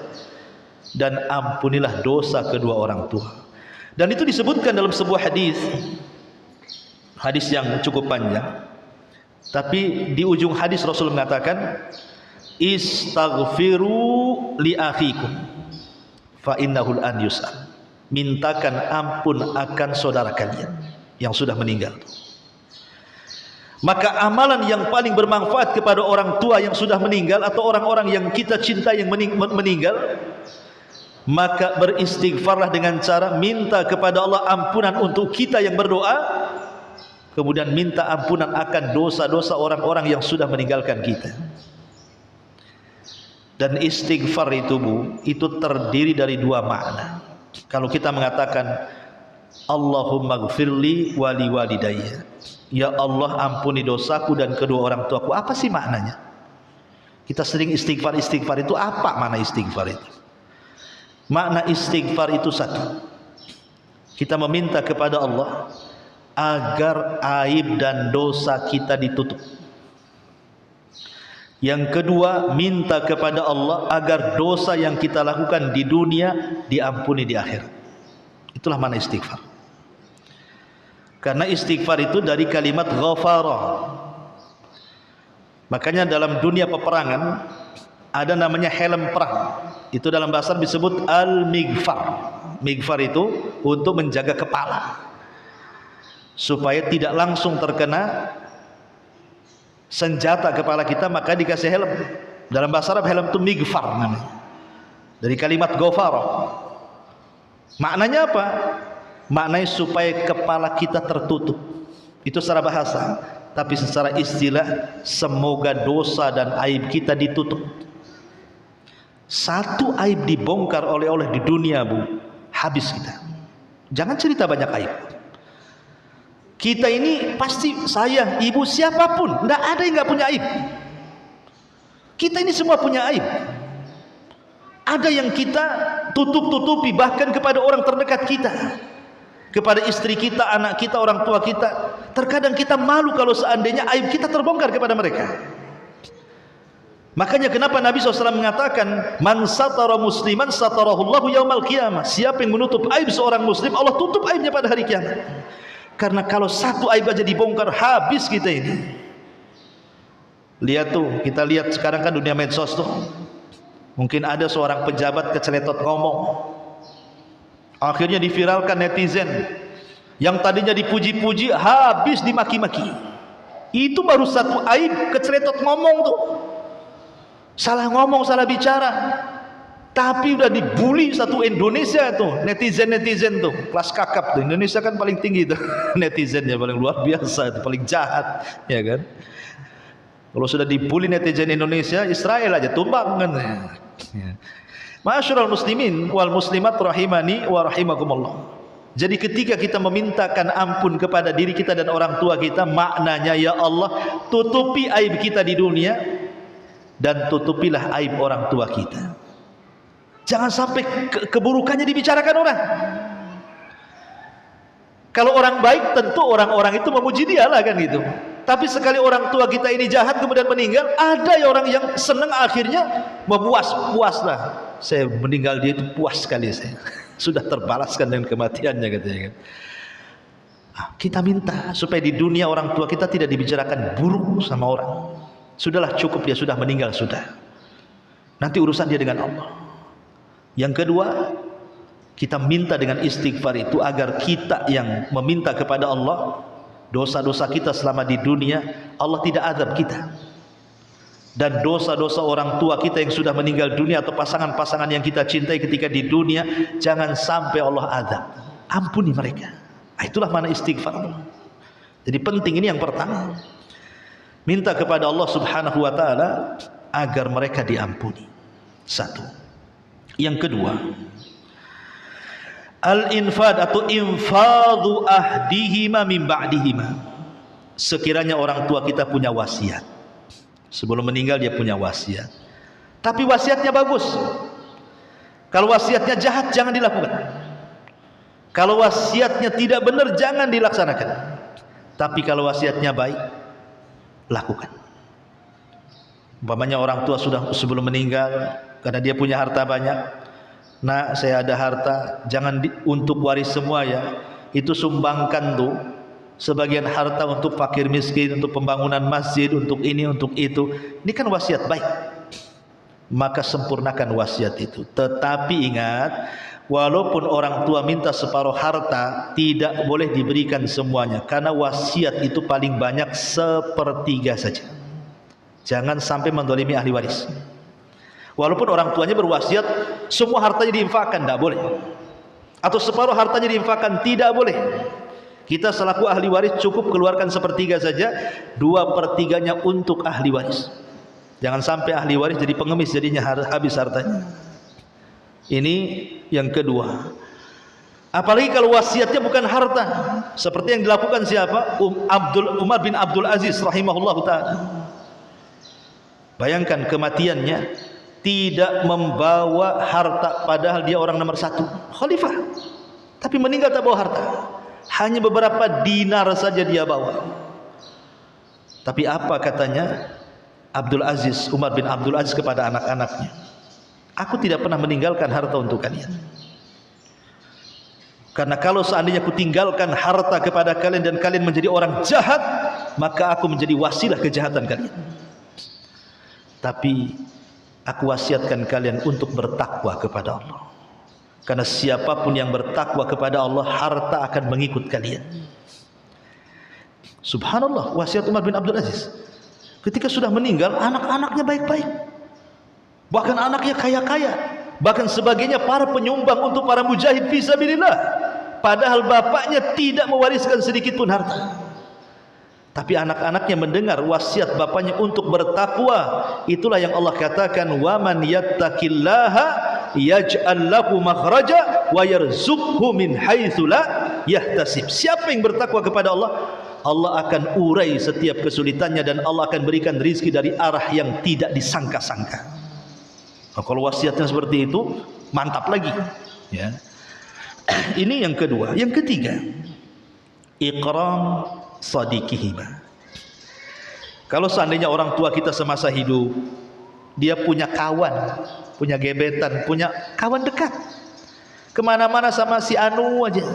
dan ampunilah dosa kedua orang tua." Dan itu disebutkan dalam sebuah hadis yang cukup panjang. Tapi di ujung hadis Rasul mengatakan, "Istaghfiru li akhikum fa innahu an yus'al." Mintakan ampun akan saudara kalian yang sudah meninggal. Maka amalan yang paling bermanfaat kepada orang tua yang sudah meninggal atau orang-orang yang kita cintai yang meninggal, maka beristighfarlah dengan cara minta kepada Allah ampunan untuk kita yang berdoa, kemudian minta ampunan akan dosa-dosa orang-orang yang sudah meninggalkan kita. Dan istighfar itu, Bu, itu terdiri dari 2 makna. Kalau kita mengatakan Allahumma gfirli wali walidayya, "Ya Allah, ampuni dosaku dan kedua orang tuaku." Apa sih maknanya? Kita sering istighfar itu apa makna istighfar itu? Makna istighfar itu satu, kita meminta kepada Allah agar aib dan dosa kita ditutup. Yang kedua, minta kepada Allah agar dosa yang kita lakukan di dunia diampuni di akhirat. Itulah makna istighfar. Karena istighfar itu dari kalimat ghafara. Makanya dalam dunia peperangan ada namanya helm perang. Itu dalam bahasa Arab disebut al-mighfar. Mighfar itu untuk menjaga kepala supaya tidak langsung terkena senjata kepala kita, maka dikasih helm. Dalam bahasa Arab helm itu mighfar namanya. Dari kalimat ghafara. Maknanya apa? Maknanya supaya kepala kita tertutup. Itu secara bahasa. Tapi secara istilah, semoga dosa dan aib kita ditutup. Satu aib dibongkar oleh di dunia, Bu, habis kita. Jangan cerita banyak aib. Kita ini pasti, saya, ibu, siapapun, tidak ada yang nggak punya aib. Kita ini semua punya aib. Ada yang kita tutup-tutupi bahkan kepada orang terdekat kita, kepada istri kita, anak kita, orang tua kita. Terkadang kita malu kalau seandainya aib kita terbongkar kepada mereka. Makanya kenapa Nabi SAW mengatakan, man satara musliman satarahullahu yaumal qiyamah. Siapa yang menutup aib seorang muslim, Allah tutup aibnya pada hari kiamat. Karena kalau satu aib aja dibongkar, habis kita ini. Lihat tuh, kita lihat sekarang kan dunia medsos tuh. Mungkin ada seorang pejabat keceletot ngomong, akhirnya diviralkan netizen. Yang tadinya dipuji-puji, habis dimaki-maki. Itu baru satu aib, keceletot ngomong tuh. Salah ngomong, salah bicara, tapi udah dibully satu Indonesia tuh, netizen tuh, kelas kakap tuh. Indonesia kan paling tinggi tuh netizennya, paling luar biasa, itu paling jahat, ya kan. Kalau sudah dibully netizen Indonesia, Israel aja tumbang kan. Ya. Ma'asyiral muslimin wal muslimat rahimani wa rahimakumullah. Jadi ketika kita memintakan ampun kepada diri kita dan orang tua kita, maknanya, ya Allah, tutupi aib kita di dunia dan tutupilah aib orang tua kita. Jangan sampai keburukannya dibicarakan orang. Kalau orang baik, tentu orang-orang itu memuji dia lah kan gitu. Tapi sekali orang tua kita ini jahat kemudian meninggal, ada orang yang senang akhirnya puas lah. Saya meninggal dia itu puas sekali saya. Sudah terbalaskan dengan kematiannya katanya kan. Kita minta supaya di dunia orang tua kita tidak dibicarakan buruk sama orang. Sudahlah, cukup, dia sudah meninggal, sudah. Nanti urusan dia dengan Allah. Yang kedua, kita minta dengan istighfar itu agar kita yang meminta kepada Allah, dosa-dosa kita selama di dunia, Allah tidak azab kita. Dan dosa-dosa orang tua kita yang sudah meninggal dunia atau pasangan-pasangan yang kita cintai ketika di dunia, jangan sampai Allah azab. Ampuni mereka. Itulah mana istighfar. Jadi penting, ini yang pertama. Minta kepada Allah Subhanahu wa taala agar mereka diampuni. Satu. Yang kedua, al-infad atau infadhu ahdihima min ba'dihima. Sekiranya orang tua kita punya wasiat, sebelum meninggal dia punya wasiat, tapi wasiatnya bagus. Kalau wasiatnya jahat, jangan dilakukan. Kalau wasiatnya tidak benar, jangan dilaksanakan. Tapi kalau wasiatnya baik, lakukan. Umpamanya orang tua sudah sebelum meninggal, karena dia punya harta banyak, nah saya ada harta, jangan untuk waris semua ya, itu sumbangkan tuh sebagian harta untuk fakir miskin, untuk pembangunan masjid, untuk ini, untuk itu. Ini kan wasiat baik, maka sempurnakan wasiat itu. Tetapi ingat, walaupun orang tua minta separuh harta, tidak boleh diberikan semuanya, karena wasiat itu paling banyak sepertiga saja. Jangan sampai mendolimi ahli waris. Walaupun orang tuanya berwasiat semua hartanya diinfakkan, tidak boleh. Atau separuh hartanya diinfakkan, tidak boleh. Kita selaku ahli waris cukup keluarkan sepertiga saja, 2/3 untuk ahli waris. Jangan sampai ahli waris jadi pengemis, jadinya habis hartanya. Ini yang kedua. Apalagi kalau wasiatnya bukan harta, seperti yang dilakukan siapa? Umar bin Abdul Aziz rahimahullahu ta'ala. Bayangkan kematiannya, tidak membawa harta, padahal dia orang nomor 1 khalifah, tapi meninggal tak bawa harta, hanya beberapa dinar saja dia bawa. Tapi apa katanya Umar bin Abdul Aziz kepada anak-anaknya? Aku tidak pernah meninggalkan harta untuk kalian, karena kalau seandainya aku tinggalkan harta kepada kalian dan kalian menjadi orang jahat, maka aku menjadi wasilah kejahatan kalian. Tapi aku wasiatkan kalian untuk bertakwa kepada Allah, karena siapapun yang bertakwa kepada Allah, harta akan mengikut kalian. Subhanallah, wasiat Umar bin Abdul Aziz. Ketika sudah meninggal, anak-anaknya baik-baik, bahkan anaknya kaya-kaya, bahkan sebagainya para penyumbang untuk para mujahid fisabilillah, padahal bapaknya tidak mewariskan sedikit pun harta. tapi anak-anaknya mendengar wasiat bapaknya untuk bertakwa. Itulah yang Allah katakan, wa man yattaqillaha yaj'al lahu makhraja wa yarzuqhu min haitsu la yahtasib. Siapa yang bertakwa kepada Allah, Allah akan urai setiap kesulitannya dan Allah akan berikan rezeki dari arah yang tidak disangka-sangka. Nah, kalau wasiatnya seperti itu, mantap lagi, ya. Ini yang kedua. Yang ketiga, ikram sadiqihima. Kalau seandainya orang tua kita semasa hidup, dia punya kawan, punya gebetan, punya kawan dekat, kemana-mana sama si Anu aja,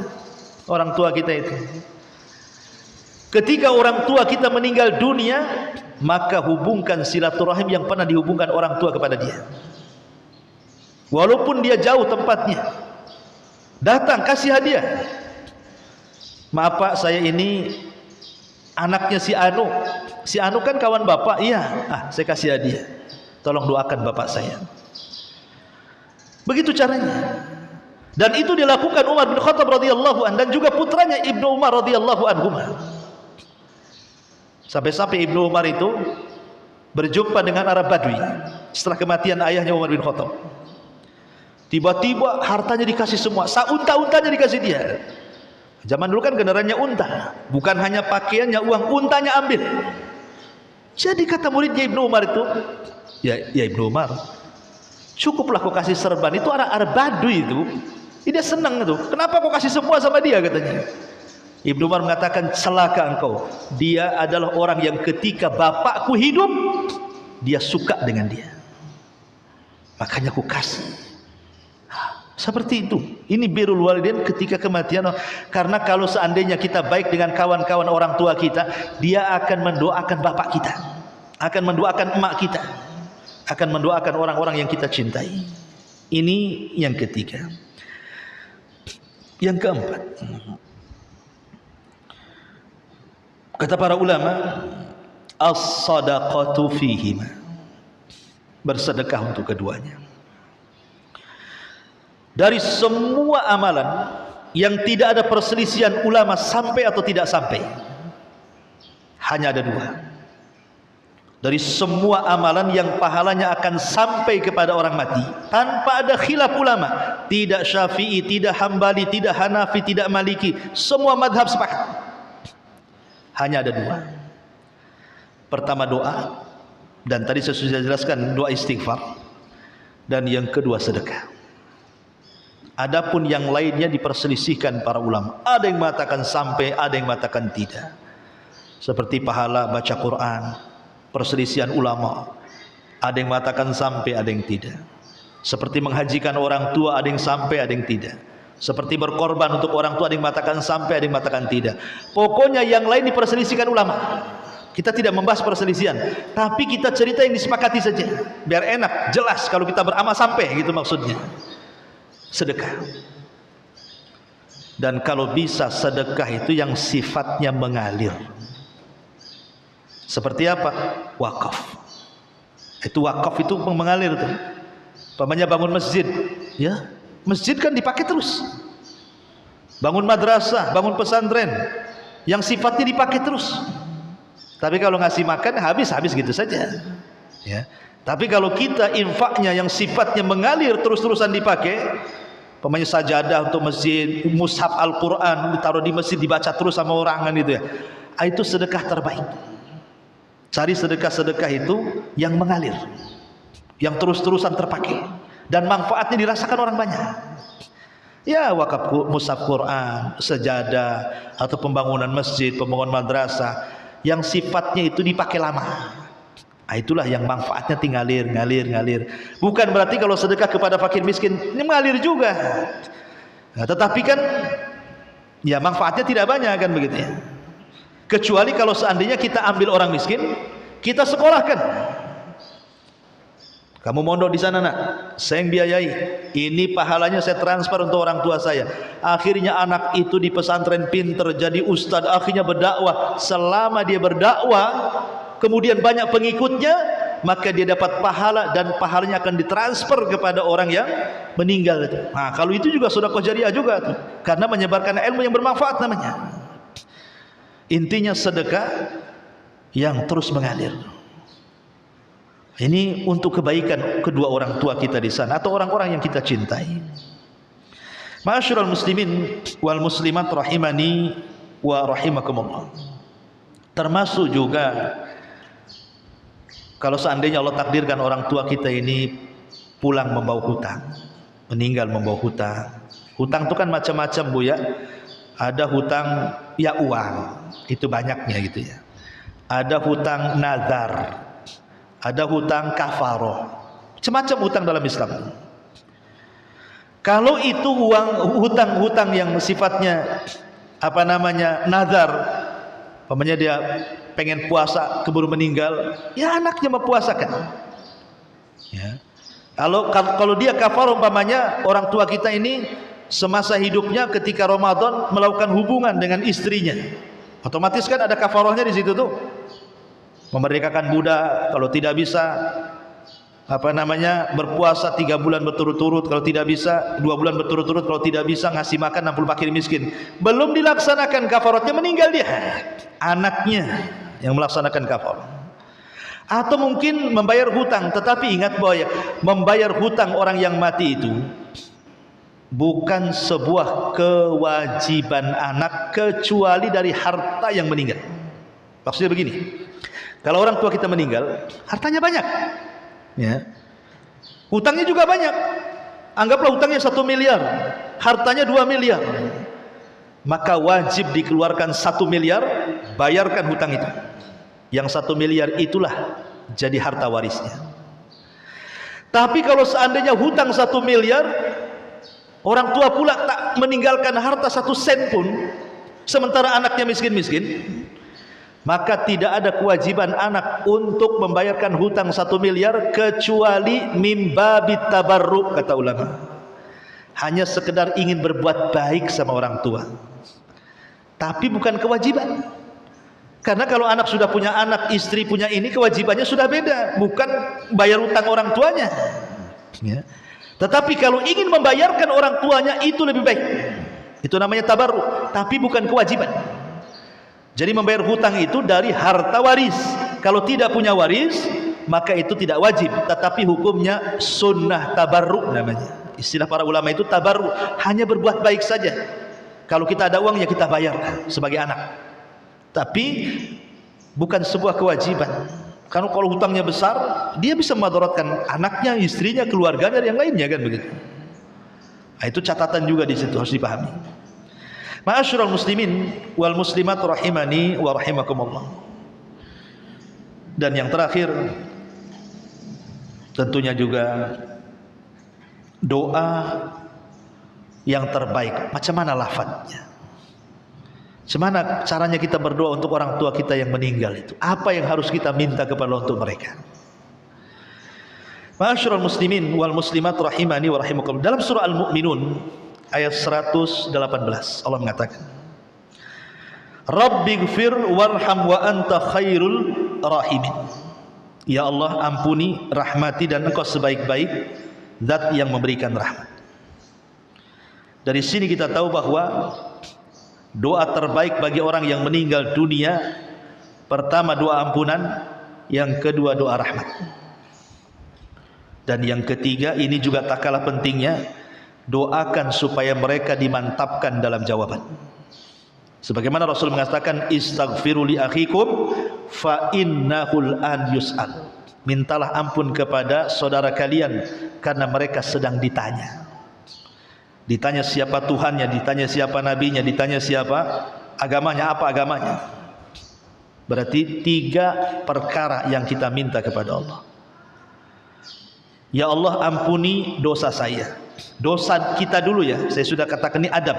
orang tua kita itu. Ketika orang tua kita meninggal dunia, maka hubungkan silaturahim yang pernah dihubungkan orang tua kepada dia, walaupun dia jauh tempatnya. Datang, kasih hadiah. Maaf Pak, saya ini anaknya si Anu. Si Anu kan kawan bapak. Iya, saya kasih hadiah. Tolong doakan bapak saya. Begitu caranya. Dan itu dilakukan Umar bin Khattab radhiyallahu anhu dan juga putranya Ibnu Umar radhiyallahu anhu. Sampai-sampai Ibnu Umar itu berjumpa dengan Arab Badui setelah kematian ayahnya Umar bin Khattab. Tiba-tiba hartanya dikasih semua, unta-untanya dikasih dia. Zaman dulu kan kendaraannya unta, bukan hanya pakaiannya, uang untanya ambil. Jadi kata muridnya Ibnu Umar itu, ya Ibnu Umar, cukuplah kau kasih serban, itu Arab Badui itu. Dia senang itu. Kenapa kau kasih semua sama dia, katanya. Ibnu Umar mengatakan, celaka engkau. Dia adalah orang yang ketika bapakku hidup, dia suka dengan dia. Makanya aku kasih. Seperti itu. Ini birrul walidain ketika kematian. Karena kalau seandainya kita baik dengan kawan-kawan orang tua kita, dia akan mendoakan bapak kita, akan mendoakan emak kita, akan mendoakan orang-orang yang kita cintai. Ini yang ketiga. Yang keempat, kata para ulama, as-sadaqatu fihima, bersedekah untuk keduanya. Dari semua amalan yang tidak ada perselisihan ulama sampai atau tidak sampai, hanya ada dua. Dari semua amalan yang pahalanya akan sampai kepada orang mati tanpa ada khilaf ulama, tidak Syafi'i, tidak Hambali, tidak Hanafi, tidak Maliki, semua madhab sepakat, hanya ada dua. Pertama doa, dan tadi saya sudah jelaskan doa istighfar, dan yang kedua sedekah. Adapun yang lainnya diperselisihkan para ulama. Ada yang mengatakan sampai, ada yang mengatakan tidak. Seperti pahala baca Quran, perselisihan ulama. Ada yang mengatakan sampai, ada yang tidak. Seperti menghajikan orang tua, ada yang sampai, ada yang tidak. Seperti berkorban untuk orang tua, ada yang mengatakan sampai, ada yang mengatakan tidak. Pokoknya yang lain diperselisihkan ulama. Kita tidak membahas perselisihan, tapi kita cerita yang disepakati saja, biar enak, jelas kalau kita beramal sampai, gitu maksudnya. Sedekah. Dan kalau bisa sedekah itu yang sifatnya mengalir. Seperti apa? Wakaf. Itu wakaf itu mengalir tuh. Pamannya bangun masjid, ya. Masjid kan dipakai terus. Bangun madrasah, bangun pesantren, yang sifatnya dipakai terus. Tapi kalau ngasih makan habis gitu saja. Ya. Tapi kalau kita infaknya yang sifatnya mengalir terus-terusan dipakai, pemanya sajadah untuk masjid, mushaf Al-Quran ditaruh di masjid dibaca terus sama orang kan itu ya. Itu sedekah terbaik. Cari sedekah-sedekah itu yang mengalir, yang terus-terusan terpakai dan manfaatnya dirasakan orang banyak. Ya wakaf mushaf Quran, sajadah atau pembangunan masjid, pembangunan madrasah yang sifatnya itu dipakai lama. Itulah yang manfaatnya tinggal ngalir. Bukan berarti kalau sedekah kepada fakir miskin ini mengalir juga. Nah, tetapi kan ya manfaatnya tidak banyak kan begitu ya. Kecuali kalau seandainya kita ambil orang miskin, kita sekolahkan. Kamu mondok di sana nak, saya yang biayai. Ini pahalanya saya transfer untuk orang tua saya. Akhirnya anak itu di pesantren pinter, jadi ustadz, akhirnya berdakwah. Selama dia berdakwah, kemudian banyak pengikutnya, maka dia dapat pahala dan pahalanya akan ditransfer kepada orang yang meninggal itu. Nah, kalau itu juga sedekah jariah juga tuh, karena menyebarkan ilmu yang bermanfaat namanya. Intinya sedekah yang terus mengalir. Ini untuk kebaikan kedua orang tua kita di sana atau orang-orang yang kita cintai. Ma'asyiral muslimin wal muslimat rahimani wa rahimakumullah. Termasuk juga kalau seandainya Allah takdirkan orang tua kita ini pulang membawa hutang, meninggal membawa hutang. Hutang itu kan macam-macam Bu ya. Ada hutang ya uang, itu banyaknya gitu ya. Ada hutang nazar, ada hutang kafaroh, macam-macam hutang dalam Islam. Kalau itu hutang-hutang yang sifatnya nazar, umpamanya dia pengen puasa keburu meninggal, ya anaknya mempuasakan. Ya. Kalau dia kafaroh, umpamanya orang tua kita ini semasa hidupnya ketika Ramadan melakukan hubungan dengan istrinya, otomatis kan ada kafarohnya di situ tuh. Memerdekakan budak, kalau tidak bisa berpuasa 3 bulan berturut-turut, kalau tidak bisa 2 bulan berturut-turut, kalau tidak bisa ngasih makan 60 fakir miskin. Belum dilaksanakan kafaratnya, meninggal dia, anaknya yang melaksanakan kafarat. Atau mungkin membayar hutang, tetapi ingat bahwa membayar hutang orang yang mati itu bukan sebuah kewajiban anak kecuali dari harta yang meninggal. Maksudnya begini, kalau orang tua kita meninggal, hartanya banyak, ya, hutangnya juga banyak. Anggaplah hutangnya 1 miliar, hartanya 2 miliar, maka wajib dikeluarkan 1 miliar, bayarkan hutang itu. Yang 1 miliar itulah jadi harta warisnya. Tapi kalau seandainya hutang 1 miliar, orang tua pula tak meninggalkan harta 1 sen pun, sementara anaknya miskin-miskin, maka tidak ada kewajiban anak untuk membayarkan hutang 1 miliar kecuali mimbabit tabarruk, kata ulama. Hanya sekedar ingin berbuat baik sama orang tua, tapi bukan kewajiban. Karena kalau anak sudah punya anak, istri punya ini, kewajibannya sudah beda, bukan bayar hutang orang tuanya, ya. Tetapi kalau ingin membayarkan orang tuanya, itu lebih baik. Itu namanya tabarruk, tapi bukan kewajiban. Jadi membayar hutang itu dari harta waris. Kalau tidak punya waris, maka itu tidak wajib, tetapi hukumnya sunnah tabarruk namanya. Istilah para ulama itu tabarruk, hanya berbuat baik saja. Kalau kita ada uang, ya kita bayar sebagai anak, tapi bukan sebuah kewajiban. Karena kalau hutangnya besar, dia bisa madaratkan anaknya, istrinya, keluarganya, dan yang lainnya, kan begitu. Nah, itu catatan juga di situ harus dipahami. Ma'asyiral muslimin wal muslimat rahimani wa rahimakumullah. Dan yang terakhir, tentunya juga doa yang terbaik. Macam mana lafadznya? Bagaimana caranya kita berdoa untuk orang tua kita yang meninggal itu? Apa yang harus kita minta kepada Allah untuk mereka? Ma'asyiral muslimin wal muslimat rahimani wa rahimakumullah. Dalam surah Al-Mu'minun ayat 118 Allah mengatakan, Rabbighfir warham wa anta khairul rahimin. Ya Allah, ampuni, rahmati, dan Engkau sebaik-baik zat yang memberikan rahmat. Dari sini kita tahu bahwa doa terbaik bagi orang yang meninggal dunia, pertama doa ampunan, yang kedua doa rahmat, dan yang ketiga, ini juga tak kalah pentingnya, doakan supaya mereka dimantapkan dalam jawaban. Sebagaimana Rasul mengatakan, istaghfiru li akhikum fa innahul an yus'al. Mintalah ampun kepada saudara kalian karena mereka sedang ditanya. Ditanya siapa Tuhannya, ditanya siapa nabinya, ditanya siapa agamanya, apa agamanya. Berarti 3 perkara yang kita minta kepada Allah. Ya Allah, ampuni dosa saya. Dosa kita dulu ya, saya sudah katakan ini adab.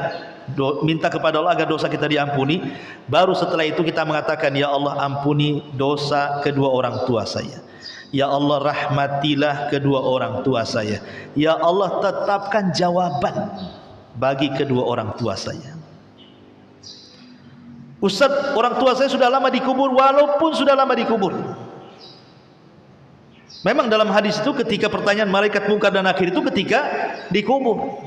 Minta kepada Allah agar dosa kita diampuni. Baru setelah itu kita mengatakan, ya Allah, ampuni dosa kedua orang tua saya. Ya Allah, rahmatilah kedua orang tua saya. Ya Allah, tetapkan jawaban bagi kedua orang tua saya. Ustaz, orang tua saya sudah lama dikubur. Walaupun sudah lama dikubur, memang dalam hadis itu ketika pertanyaan malaikat Munkar dan Nakir itu ketika dikubur.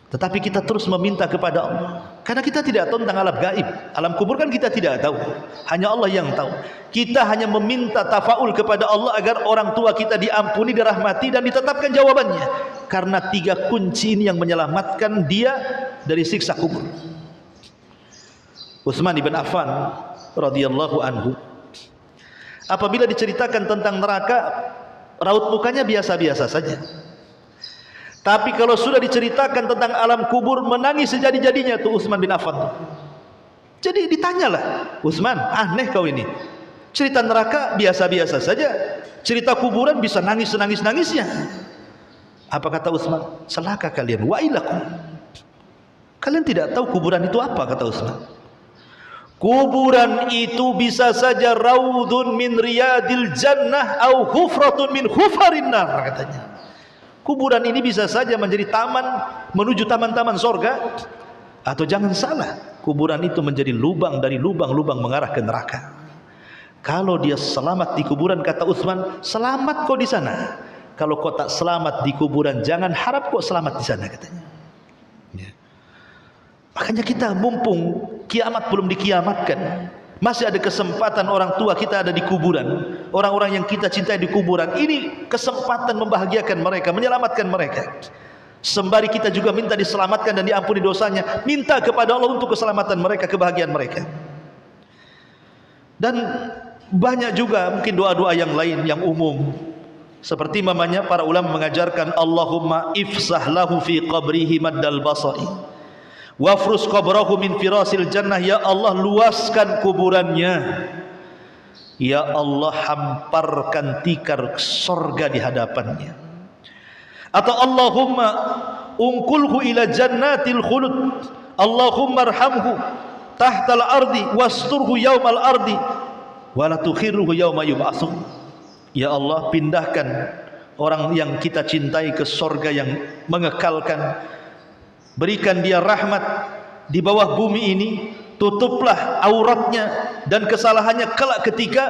Tetapi kita terus meminta kepada Allah. Karena kita tidak tahu tentang alam gaib. Alam kubur kan kita tidak tahu. Hanya Allah yang tahu. Kita hanya meminta tafaul kepada Allah agar orang tua kita diampuni, dirahmati dan ditetapkan jawabannya. Karena 3 kunci ini yang menyelamatkan dia dari siksa kubur. Utsman bin Affan radhiyallahu anhu, apabila diceritakan tentang neraka, raut mukanya biasa-biasa saja. Tapi kalau sudah diceritakan tentang alam kubur, menangis sejadi-jadinya tuh Utsman bin Affan. Jadi ditanyalah, Utsman, aneh kau ini. Cerita neraka biasa-biasa saja, cerita kuburan bisa nangis senangis-nangisnya. Apa kata Utsman? Celaka kalian, wailakum. Kalian tidak tahu kuburan itu apa, kata Utsman. Kuburan itu bisa saja raudun min riyadil jannah au hufratun min hufarin nar, katanya. Kuburan ini bisa saja menjadi taman menuju taman-taman sorga, atau jangan salah, kuburan itu menjadi lubang dari lubang-lubang mengarah ke neraka. Kalau dia selamat di kuburan, kata Utsman, selamat kau di sana. Kalau kau tak selamat di kuburan, jangan harap kau selamat di sana, katanya. Ya. Makanya kita mumpung kiamat belum dikiamatkan, masih ada kesempatan orang tua kita ada di kuburan, orang-orang yang kita cintai di kuburan. Ini kesempatan membahagiakan mereka, menyelamatkan mereka. Sembari kita juga minta diselamatkan dan diampuni dosanya, minta kepada Allah untuk keselamatan mereka, kebahagiaan mereka. Dan banyak juga mungkin doa-doa yang lain yang umum. Seperti mamanya para ulama mengajarkan, Allahumma ifsah lahu fi qabrihi maddal basari wafrus qabrahu min firasil jannah. Ya Allah, luaskan kuburannya. Ya Allah, hamparkan tikar sorga di hadapannya. Atau Allahumma ungkulhu ila jannatil khulud. Allahumma arhamhu tahtal ardi wasturhu yaumal ardi wala tukhirruhu yauma yub'atsun. Ya Allah, pindahkan orang yang kita cintai ke sorga yang mengekalkan. Berikan dia rahmat di bawah bumi ini, tutuplah auratnya dan kesalahannya kelak ketika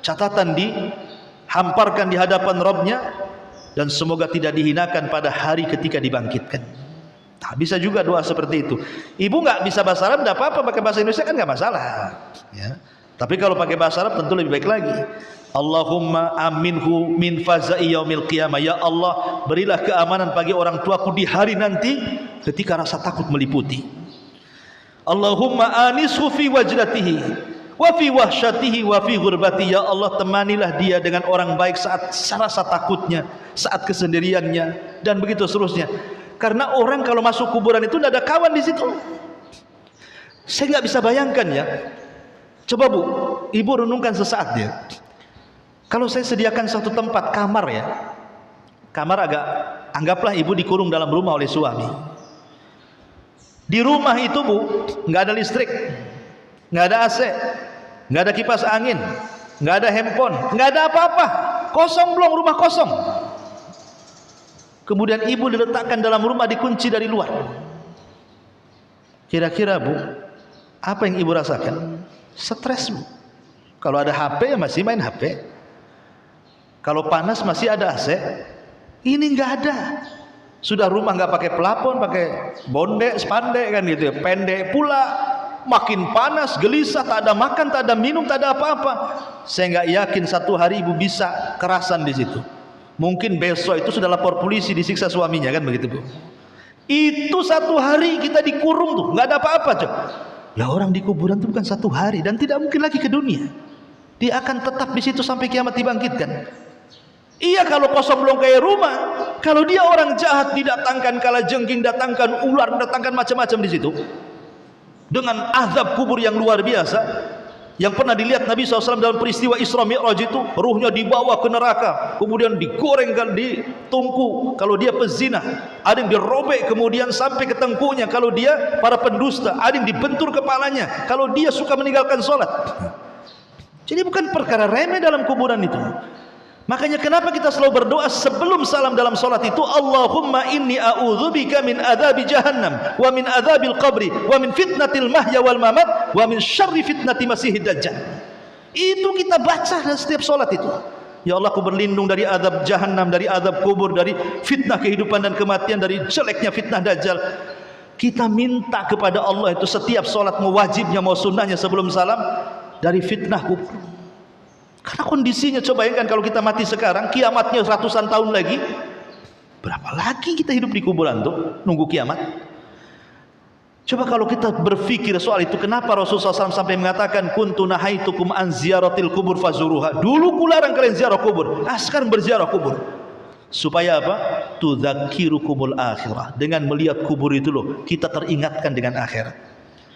catatan dihamparkan di hadapan Rabbnya, dan semoga tidak dihinakan pada hari ketika dibangkitkan. Nah, bisa juga doa seperti itu. Ibu nggak bisa bahasa Arab, tidak apa-apa, pakai bahasa Indonesia kan nggak masalah. Ya. Tapi kalau pakai bahasa Arab tentu lebih baik lagi. Allahumma aminhu min fazai yaumil qiyamah. Ya Allah, berilah keamanan bagi orang tuaku di hari nanti ketika rasa takut meliputi. Allahumma anishu fi wajdatihi wa fi wahsyatihi wa fi ghurbati. Ya Allah, temanilah dia dengan orang baik saat rasa takutnya, saat kesendiriannya, dan begitu seterusnya. Karena orang kalau masuk kuburan itu tidak ada kawan di situ. Saya nggak bisa bayangkan ya. Coba Bu, Ibu renungkan sesaat ya. Kalau saya sediakan satu tempat kamar ya, kamar agak, anggaplah ibu dikurung dalam rumah oleh suami. Di rumah itu Bu, nggak ada listrik, nggak ada AC, nggak ada kipas angin, nggak ada handphone, nggak ada apa-apa, kosong belum, rumah kosong. Kemudian ibu diletakkan dalam rumah, dikunci dari luar. Kira-kira Bu, apa yang ibu rasakan? Stres Bu. Kalau ada HP ya masih main HP. Kalau panas masih ada AC. Ini nggak ada. Sudah rumah nggak pakai pelapon, pakai bonde, spandek kan gitu ya. Pendek pula, makin panas, gelisah, tak ada makan, tak ada minum, tak ada apa-apa. Saya nggak yakin satu hari ibu bisa kerasan di situ. Mungkin besok itu sudah lapor polisi, disiksa suaminya kan begitu Bu. Itu satu hari kita dikurung tuh, nggak ada apa-apa coba. Lah orang di kuburan itu bukan satu hari dan tidak mungkin lagi ke dunia. Dia akan tetap di situ sampai kiamat dibangkitkan. Iya, kalau kosong belum kayak rumah. Kalau dia orang jahat, didatangkan kalajengking, datangkan ular, datangkan macam-macam di situ. Dengan azab kubur yang luar biasa. Yang pernah dilihat Nabi SAW dalam peristiwa Isra Mi'raj itu, ruhnya dibawa ke neraka, kemudian digorengkan di tungku. Kalau dia pezina, ada yang dirobek kemudian sampai ke tengkunya. Kalau dia para pendusta, ada yang dibentur kepalanya. Kalau dia suka meninggalkan sholat. Jadi bukan perkara remeh dalam kuburan itu. Makanya kenapa kita selalu berdoa sebelum salam dalam sholat itu, Allahumma inni a'udzubika min adzabi jahannam wa min adzabil qabri wa min fitnatil mahya wal mamat wa min syarri fitnati masihid dajjal. Itu kita baca dalam setiap sholat itu. Ya Allah, aku berlindung dari azab jahannam, dari azab kubur, dari fitnah kehidupan dan kematian, dari jeleknya fitnah dajjal. Kita minta kepada Allah itu setiap sholat, mau wajibnya mau sunnahnya sebelum salam, dari fitnah kubur. Karena kondisinya, coba bayangkan kalau kita mati sekarang, kiamatnya ratusan tahun lagi, berapa lagi kita hidup di kuburan tuh nunggu kiamat? Coba kalau kita berpikir soal itu, kenapa Rasulullah SAW sampai mengatakan kuntu nahaitukum an ziyaratil kubur fazuruha. Dulu kularang kalian ziarah kubur, sekarang berziarah kubur. Supaya apa? Tudzakirukumul akhirah. Dengan melihat kubur itu loh, kita teringatkan dengan akhirat,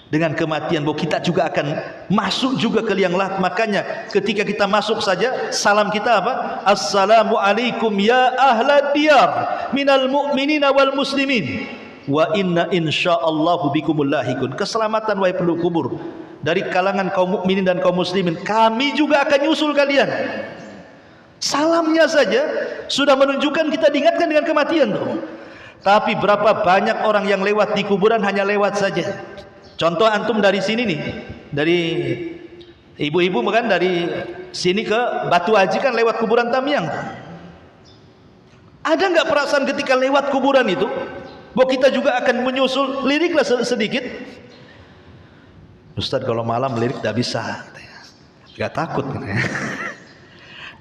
dengan kematian, bahwa kita juga akan masuk juga ke liang lahat. Makanya ketika kita masuk saja, salam kita apa? Assalamu alaikum ya ahlad diyar minal mu'minina wal muslimin wa inna insyaallahu bikumul lahikun. Keselamatan wahai penduduk kubur, dari kalangan kaum mukminin dan kaum muslimin, kami juga akan nyusul kalian. Salamnya saja sudah menunjukkan kita diingatkan dengan kematian tuh. Tapi berapa banyak orang yang lewat di kuburan hanya lewat saja. Contoh antum dari sini nih, dari ibu-ibu kan dari sini ke Batu Haji kan lewat kuburan Tamyang. Ada nggak perasaan ketika lewat kuburan itu bahwa kita juga akan menyusul? Liriklah sedikit. Ustaz kalau malam lirik tidak bisa, nggak takut.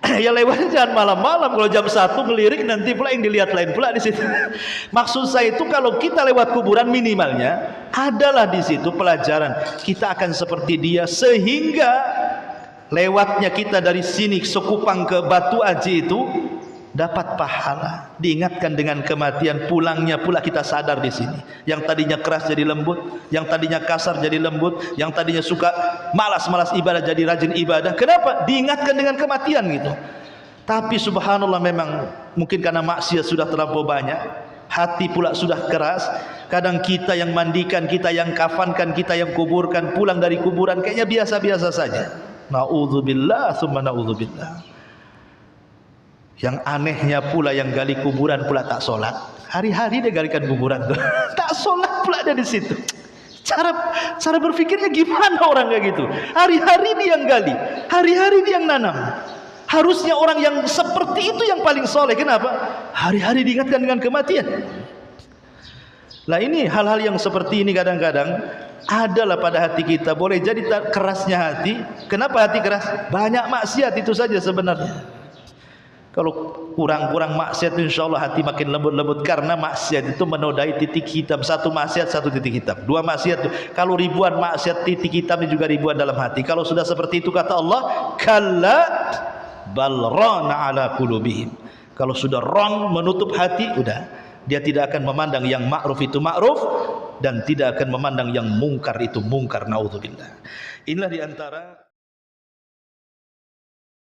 Ya lewatnya jangan malam-malam. Kalau jam 1 ngelirik, nanti pula yang dilihat lain pula di situ. Maksud saya itu kalau kita lewat kuburan, minimalnya adalah di situ pelajaran kita akan seperti dia, sehingga lewatnya kita dari sini Sekupang ke Batu Haji itu dapat pahala, diingatkan dengan kematian. Pulangnya pula kita sadar di sini, yang tadinya keras jadi lembut, yang tadinya kasar jadi lembut, yang tadinya suka malas-malas ibadah jadi rajin ibadah. Kenapa? Diingatkan dengan kematian gitu. Tapi subhanallah, memang mungkin karena maksiat sudah terlampau banyak, hati pula sudah keras. Kadang kita yang mandikan, kita yang kafankan, kita yang kuburkan, pulang dari kuburan kayaknya biasa-biasa saja. Na'udzubillah tsumma na'udzubillah. Yang anehnya pula, yang gali kuburan pula tak sholat. Hari-hari dia galikan kuburan tuh. Tak sholat pula dia di situ. Cara berpikirnya gimana orang kayak gitu? Hari-hari dia yang gali, hari-hari dia yang nanam. Harusnya orang yang seperti itu yang paling soleh. Kenapa? Hari-hari diingatkan dengan kematian. Lah ini hal-hal yang seperti ini kadang-kadang adalah pada hati kita. Boleh jadi kerasnya hati. Kenapa hati keras? Banyak maksiat itu saja sebenarnya. Kalau kurang-kurang maksiat, insya Allah hati makin lembut-lembut. Karena maksiat itu menodai titik hitam. Satu maksiat, satu titik hitam. Dua maksiat, kalau ribuan maksiat, titik hitamnya juga ribuan dalam hati. Kalau sudah seperti itu, kata Allah, kalla bal rana ala qulubihim. Kalau sudah ron, menutup hati, udah, dia tidak akan memandang yang ma'ruf itu ma'ruf, dan tidak akan memandang yang mungkar itu mungkar. Naudzubillah. Inilah diantara